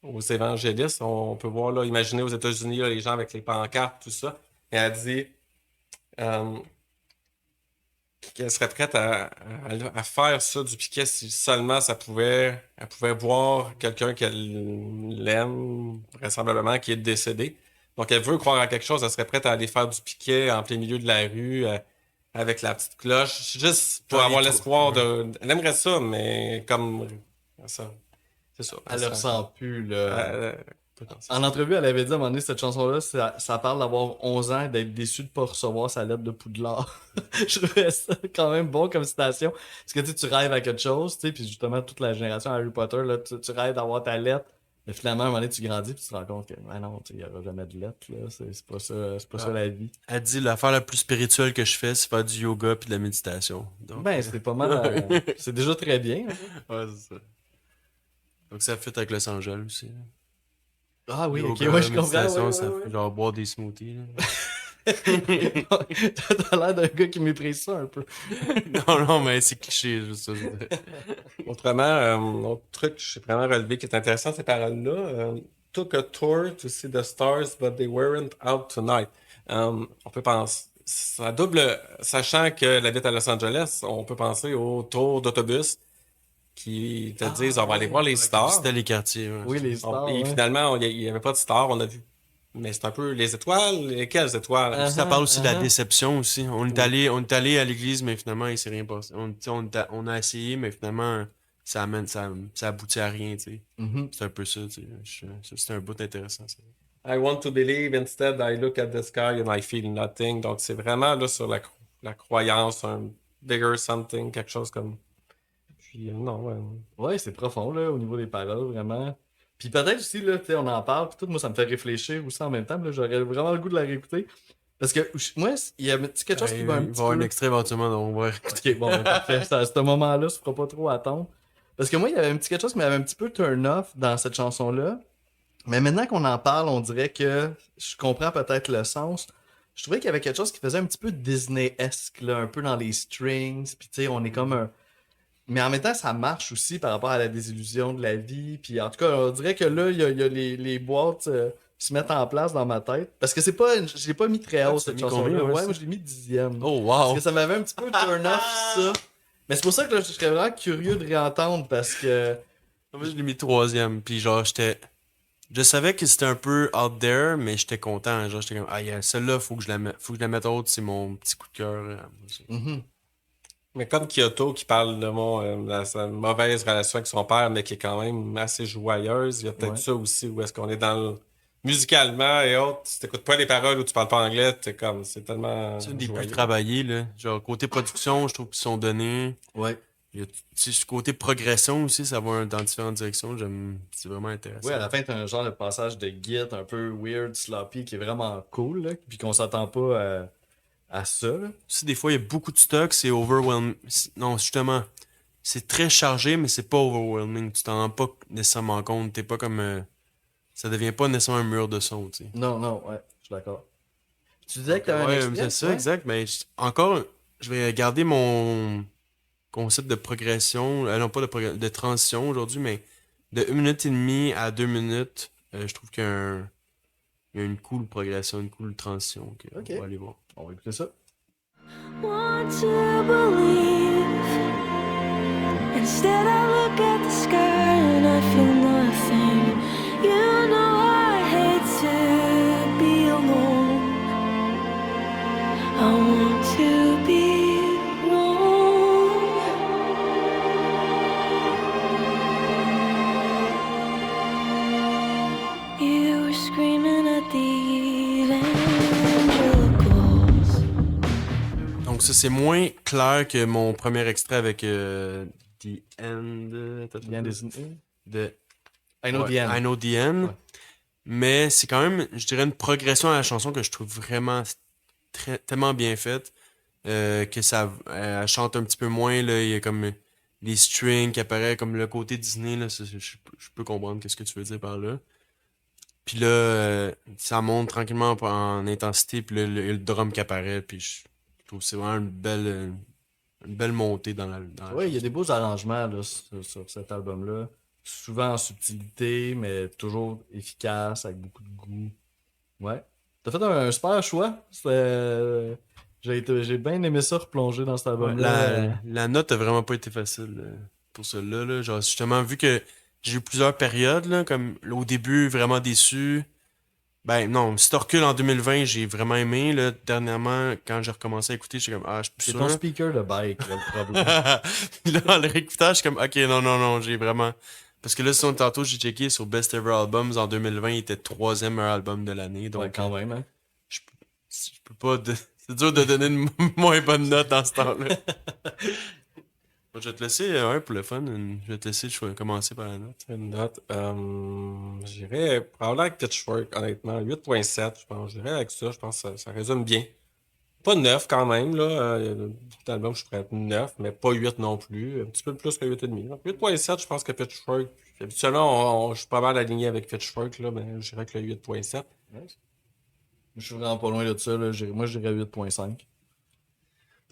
aux évangélistes. On peut voir, là, imaginez aux États-Unis, là, les gens avec les pancartes, tout ça. Et elle dit euh, qu'elle serait prête à faire ça du piquet si seulement elle pouvait voir quelqu'un qu'elle aime, vraisemblablement, qui est décédé. Donc, elle veut croire à quelque chose, elle serait prête à aller faire du piquet en plein milieu de la rue avec la petite cloche, juste pour avoir l'espoir de... Elle aimerait ça, mais comme... Ça, c'est ça. Elle le ressent plus, là. Euh, En entrevue, elle avait dit à un moment donné, cette chanson-là, ça parle d'avoir 11 ans et d'être déçu de ne pas recevoir sa lettre de Poudlard. Je trouvais ça quand même bon comme citation. Parce que tu rêves à quelque chose, tu sais, puis justement, toute la génération Harry Potter, là, tu rêves d'avoir ta lettre, mais finalement, à un moment donné, tu grandis puis tu te rends compte que, ah non, il n'y aura jamais de lettre, là. C'est pas ça la vie. Elle dit l'affaire la plus spirituelle que je fais, c'est faire du yoga puis de la méditation. Donc, Ben, c'est pas mal. C'est déjà très bien. Hein. ouais, c'est ça. Donc ça fit avec Los Angeles aussi. Là. Ah oui, ok, Yoga, ouais, je comprends. méditation, Ouais, ça ouais, fait genre boire des smoothies. Là. T'as l'air d'un gars qui méprise ça un peu. non, mais c'est cliché, juste ça. Autrement, autre truc que j'ai vraiment relevé qui est intéressant, ces paroles-là. Took a tour to see the stars, but they weren't out tonight. On peut penser, ça double, sachant que la ville à Los Angeles, on peut penser au tour d'autobus qui te disent on va aller voir les stars. C'était les quartiers. Ouais. Oui, les stars. Et ouais. finalement, il n'y avait pas de stars, on a vu. Mais c'est un peu les étoiles, lesquelles étoiles? Ça parle aussi de la déception aussi. On est allé à l'église, mais finalement, il s'est rien passé. On a essayé, mais finalement, ça aboutit à rien, tu sais. Mhm. C'est un peu ça, tu sais. C'est un bout intéressant, ça. I want to believe, instead I look at the sky and I feel nothing. Donc c'est vraiment là sur la croyance, un bigger something, quelque chose comme... Puis non, ouais. Ouais, c'est profond, là, au niveau des paroles, vraiment. Puis peut-être aussi, là, tu sais, on en parle, puis tout, moi, ça me fait réfléchir aussi en même temps, là, j'aurais vraiment le goût de la réécouter. Parce que moi, il y a quelque chose qui va un Il va y petit avoir un peu... extrait éventuellement, donc on va écouter. Ok, bon, ben, parfait. À ce moment-là, ça fera pas trop attendre. Parce que moi, il y avait un petit quelque chose qui m'avait un petit peu turn off dans cette chanson-là. Mais maintenant qu'on en parle, on dirait que je comprends peut-être le sens. Je trouvais qu'il y avait quelque chose qui faisait un petit peu Disney-esque, là, un peu dans les strings. Puis tu sais, on est comme un... Mais en même temps, ça marche aussi par rapport à la désillusion de la vie. Puis en tout cas, on dirait que là, il y a les boîtes qui se mettent en place dans ma tête. Parce que c'est pas, je l'ai pas mis très haut tu l'as cette mis chanson-là. combien, ouais, Ouais, ça? moi je l'ai mis 10e. Oh, Parce wow! que ça m'avait un petit peu turn off ça. Mais c'est pour ça que là, je serais vraiment curieux de réentendre parce que. Moi, je l'ai mis troisième, puis genre, j'étais... Je savais que c'était un peu out there, mais j'étais content. Genre, j'étais comme, ah, yeah, celle-là, faut que faut que je la mette haute, c'est mon petit coup de cœur. Mhm. Mais comme Kyoto qui parle de sa mauvaise relation avec son père, mais qui est quand même assez joyeuse, il y a peut-être Ouais. ça aussi où est-ce qu'on est dans le... musicalement et autres, si t'écoutes pas les paroles ou tu parles pas anglais, t'es comme, c'est tellement C'est une des plus joyeux. travaillées, là. Genre, côté production, je trouve qu'ils sont donnés. Ouais. Il y a, tu sais, ce côté progression aussi, ça va dans différentes directions. C'est vraiment intéressant. Ouais, à la fin, t'as un genre de passage de git un peu weird, sloppy, qui est vraiment cool, là. Puis qu'on s'attend pas à ça, là. Si des fois, il y a beaucoup de stock, c'est overwhelming. Non, justement, c'est très chargé, mais c'est pas overwhelming. Tu t'en rends pas nécessairement compte. T'es pas comme... ça devient pas nécessairement un mur de son, tu sais. Non, non, ouais, je suis d'accord. Tu disais que t'avais un Ouais, extrait, c'est ça, ouais? exact. Mais encore, je vais garder mon concept de progression, non pas de transition aujourd'hui, mais de 1 minute et demie à 2 minutes, je trouve il y a une cool progression, une cool transition. Ok. On va aller voir. On va écouter ça. Want to believe. Instead, I look at the sky and I feel nothing. You know I hate to be alone. I want to be wrong. You were screaming at the evangelicals. Donc ça, c'est moins clair que mon premier extrait avec The End. Bien désigné. De I know ouais, the end. I Know the End. Ouais. Mais c'est quand même, je dirais, une progression à la chanson que je trouve vraiment tellement bien faite. Que ça elle chante un petit peu moins. Là, il y a comme les strings qui apparaissent, comme le côté Disney. Là, je peux comprendre qu'est-ce que tu veux dire par là. Puis là, ça monte tranquillement en intensité. Puis là, le drum qui apparaît. Puis je trouve que c'est vraiment une belle montée dans la Ouais, il y a chanson. des beaux arrangements là, sur cet album-là. Souvent en subtilité, mais toujours efficace, avec beaucoup de goût. Ouais. T'as fait un super choix. J'ai bien aimé ça replonger dans cet Ouais, album-là. la note a vraiment pas été facile pour celui-là. Là. Genre, justement, vu que j'ai eu plusieurs périodes, là, comme au début, vraiment déçu. Ben non, si tu recules en 2020, j'ai vraiment aimé. Là, dernièrement, quand j'ai recommencé à écouter, j'étais comme, ah, je suis plus C'est sûr. ton speaker de bike, là, le problème. Puis là, en le réécoutant, je suis comme, ok, non, j'ai vraiment. Parce que là, sinon, tantôt, j'ai checké sur Best Ever Albums en 2020, il était troisième meilleur album de l'année. Donc, Ouais, quand même, hein. je, je peux pas. C'est dur de donner une moins bonne note dans ce temps-là. Bon, je vais te laisser, ouais, pour le fun, je vais te laisser commencer par la note. Une note, j'irais probablement avec Pitchfork, honnêtement. 8.7, je pense. J'irais avec ça, je pense que ça résume bien. Pas 9 quand même, là. Il y a beaucoup d'albums, je pourrais être 9, mais pas 8 non plus. Un petit peu plus que 8,5. Donc 8.7, je pense que Pitchfork. Habituellement, je suis pas mal aligné avec Pitchfork, là, mais je dirais que le 8.7. Je suis vraiment pas loin de ça. Là. Moi, je dirais 8.5.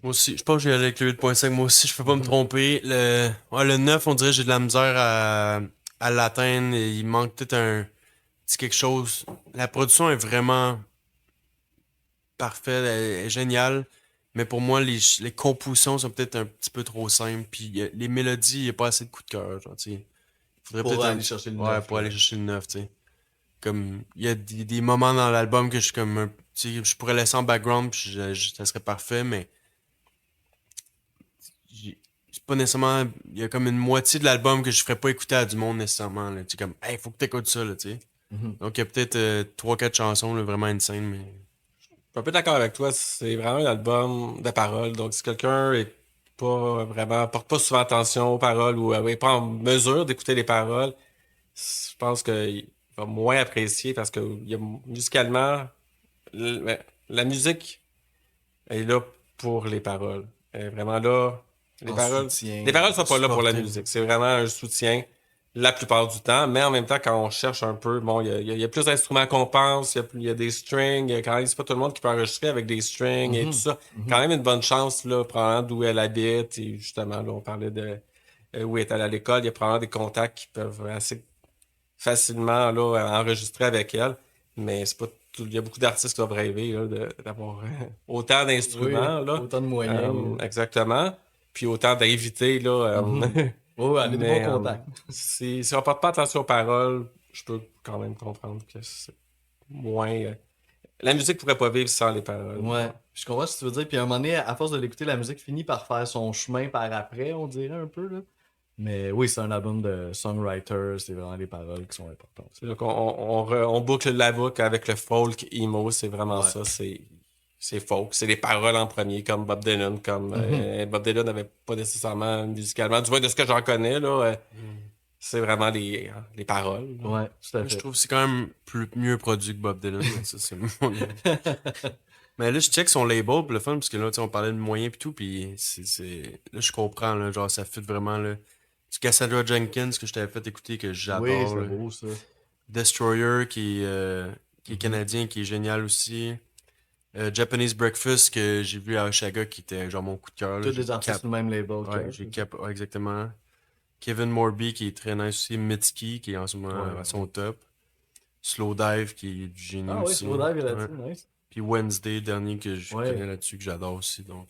Moi aussi, je pense que j'ai avec le 8.5, moi aussi, je peux pas me tromper. Le 9, on dirait que j'ai de la misère à l'atteindre. Il manque peut-être un petit quelque chose. La production est vraiment parfaite, elle est géniale. Mais pour moi, les compositions sont peut-être un petit peu trop simples. Puis les mélodies, il n'y a pas assez de coup de cœur. Genre, tu sais. Faudrait Pour peut-être aller chercher le ouais, 9. pour aller chercher le 9, tu sais. Comme, il y a des moments dans l'album que je suis comme tu sais, je pourrais laisser en background puis ça serait parfait, mais c'est pas nécessairement. Il y a comme une moitié de l'album que je ferais pas écouter à du monde nécessairement. Là. Tu sais, comme, hey, faut que t'écoutes ça, là, tu sais. Mhm. Donc, il y a peut-être 3-4 chansons, là, vraiment insane, mais. Je suis un peu d'accord avec toi, c'est vraiment un album de paroles. Donc, si quelqu'un est pas vraiment, porte pas souvent attention aux paroles ou est pas en mesure d'écouter les paroles, je pense qu'il va moins apprécier parce que musicalement, la musique est là pour les paroles. Elle est vraiment là. Les En paroles, soutien, les paroles sont pas là pour la supporter. musique. C'est vraiment un soutien la plupart du temps. Mais en même temps, quand on cherche un peu, bon, il y a plus d'instruments qu'on pense, il y a des strings. Quand même, c'est pas tout le monde qui peut enregistrer avec des strings et tout ça. Quand même une bonne chance, là, probablement d'où elle habite. Et justement, là, on parlait de où elle est allée à l'école. Il y a probablement des contacts qui peuvent assez facilement là, enregistrer avec elle. Mais c'est pas il y a beaucoup d'artistes qui doivent rêver là, d'avoir autant Oui, d'instruments. Là. autant de moyens. Exactement. Puis autant d'invités. Là, Oui, elle a des mais, bons contacts. si on porte pas attention aux paroles, je peux quand même comprendre que c'est moins. La musique pourrait pas vivre sans les paroles. Ouais, je comprends ce que tu veux dire. Puis à un moment donné, à force de l'écouter, la musique finit par faire son chemin par après, on dirait un peu. Là. Mais oui, c'est un album de songwriter, c'est vraiment les paroles qui sont importantes. C'est là on boucle la boucle avec le folk emo, c'est vraiment Ouais. ça. C'est folk. C'est les paroles en premier, comme Bob Dylan. Bob Dylan n'avait pas nécessairement musicalement, du moins de ce que j'en connais, là, c'est vraiment les paroles. Là. Ouais, tout à Je fait. trouve que c'est quand même mieux produit que Bob Dylan. Mais ça, c'est mon avis. Mais là, je check son label pour le fun, parce que là, tu sais, on parlait de moyens et tout, puis là, je comprends, là, genre, ça fit vraiment, là. Du Cassandra Jenkins que je t'avais fait écouter, que Oui, j'adore, c'est là. beau ça. Destroyer, qui est canadien, qui est génial aussi. Japanese Breakfast, que j'ai vu à Oshaga, qui était genre mon coup de cœur, là. Tous J'ai des artistes du même label. Ouais, ouais, exactement. Kevin Morby, qui est très nice aussi. Mitski, qui est en ce moment Ouais. à son top. Slow Dive, qui est du génie Ah ouais, aussi. Slow Dive est Ouais. là-dessus, nice. Puis Wednesday, dernier que je Ouais. connais là-dessus, que j'adore aussi. Donc,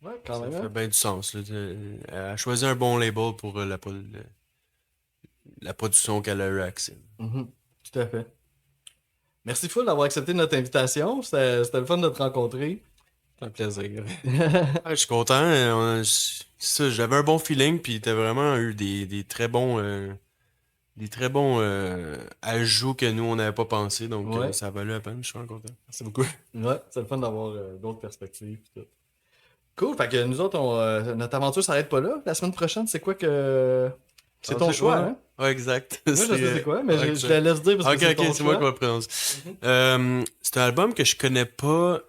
Ouais, quand ça même. fait hein. bien du sens. Là. Elle a choisi un bon label pour la production qu'elle a eu accès. Mhm, tout à fait. Merci full d'avoir accepté notre invitation. C'était le fun de te rencontrer. C'est un plaisir. Ah, je suis content. Ça, j'avais un bon feeling, puis t'as vraiment eu des très bons, ajouts que nous, on n'avait pas pensé. Donc, Ouais. ça a valu la peine. Je suis vraiment content. Merci beaucoup. Ouais, c'est le fun d'avoir d'autres perspectives. Pis tout. Cool, fait que nous autres, notre aventure s'arrête pas là. La semaine prochaine, c'est quoi que. C'est ton choix, hein? Ouais, exact. Moi, je sais c'est quoi, mais ouais, je la laisse dire parce Ok, que c'est ok, ton c'est moi choix. qui vais le prononcer. C'est un album que je connais pas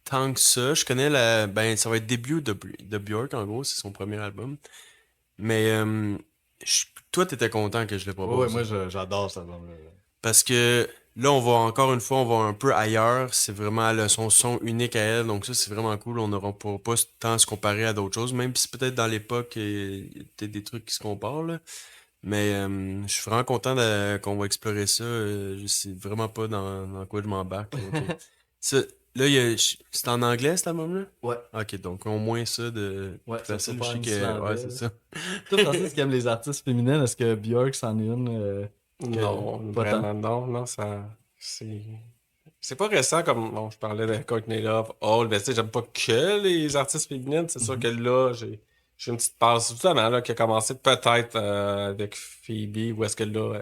tant que ça. Je connais ben, ça va être début de Björk, en gros, c'est son premier album. Mais toi, t'étais content que je l'ai propose. Ouais, moi, j'adore cet album-là. Parce que là, encore une fois, on va un peu ailleurs. C'est vraiment son son unique à elle. Donc ça, c'est vraiment cool. On n'aura pas tant à se comparer à d'autres choses. Même si peut-être dans l'époque, il y a peut-être des trucs qui se comparent, là. Mais je suis vraiment content qu'on va explorer ça. Je sais vraiment pas dans quoi je m'embarque. Donc, ça, là, c'est en anglais, cet album-là? Ouais. Ok, donc au moins ça de Ouais, plus ça, facile. c'est pas Je sais un que. Islandais, Ouais, c'est là. ça. Toi, Francis, qui aime les artistes féminines, est-ce que Björk c'en est une Non, pas tant? vraiment, non, ça. C'est pas récent comme. Bon, je parlais de Courtney Love, Hall, mais tu sais, j'aime pas que les artistes féminines. C'est sûr que là, j'ai une petite passe, justement, là, qui a commencé peut-être avec Phoebe, ou est-ce que là,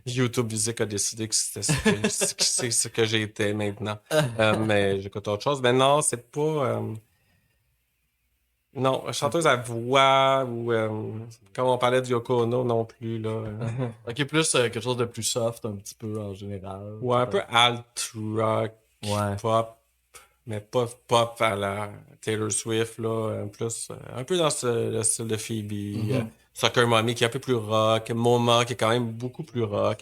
YouTube Music a décidé que c'était c'est ce que j'étais maintenant. Mais j'écoute autre chose. Mais non, c'est pas. Non, chanteuse à voix ou comme on parlait de Yoko Ono non plus là. Ok, plus quelque chose de plus soft un petit peu en général. Ouais, un peu alt rock, Ouais. pop, mais pas pop à la Taylor Swift là, plus un peu dans le style de Phoebe, Soccer Mommy qui est un peu plus rock, MoMA qui est quand même beaucoup plus rock.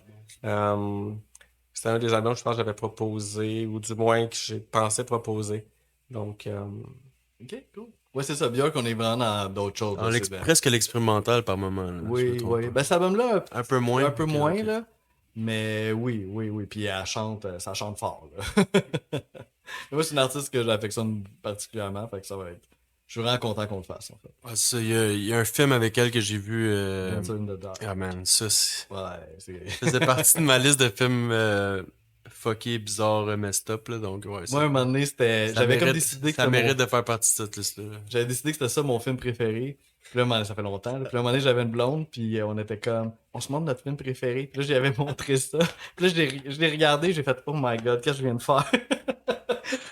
C'était un des albums je pense que j'avais proposé ou du moins que j'ai pensé proposer. Donc Ok, cool. Ouais, c'est ça, Björk, on est vraiment dans d'autres choses. là, c'est bien. Presque l'expérimental par moment. Là, je me Oui, trompe oui. pas. Ben, cet album-là, Un peu moins. un peu ok, moins, ok. là. Mais oui. Puis elle chante, ça chante fort, là. Moi, c'est une artiste que j'affectionne particulièrement, fait que ça va être. Je suis vraiment content qu'on le fasse, en fait. Ah, ça, il y a un film avec elle que j'ai vu. Dancer in the Dark. Ah man, ça Ouais, c'est. faisait partie de ma liste de films fuckés, bizarres, messed up. Là, donc, ouais, Moi, un moment donné, c'était. ça J'avais comme mérite- décidé que ça c'était mérite de faire partie de cette liste-là. J'avais décidé que c'était ça mon film préféré. Puis là, un moment donné, ça fait longtemps. là. Puis là, un moment donné, j'avais une blonde, puis on était comme, on se montre notre film préféré. Puis là, j'avais montré ça. Puis là, je l'ai regardé, j'ai fait, oh my god, qu'est-ce que je viens de faire?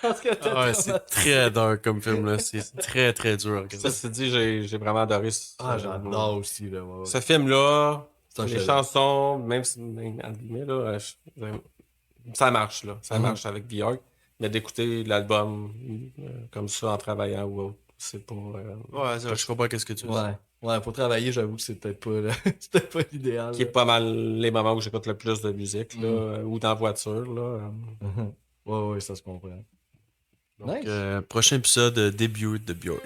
Parce que t'as Ah ouais, trop- c'est très dark comme film. Là. C'est très très dur. à regarder. ceci dit, j'ai vraiment adoré Ah, j'adore aussi, là. ouais. ce film-là. C'est un Les chef-d'œuvre. chansons, même si, même, entre guillemets, là, ça marche, là. Ça marche avec Björk. Mais d'écouter l'album comme ça en travaillant ou autre, c'est pas. Ouais, ça, je comprends qu'est-ce que tu veux dire. Ouais, pour travailler, j'avoue que c'est peut-être pas, c'était pas l'idéal. Qui est pas mal les moments où j'écoute le plus de musique, là, Mm. ou dans la voiture. Là. Ouais, ça se comprend. Donc, Nice. prochain épisode, début de Björk.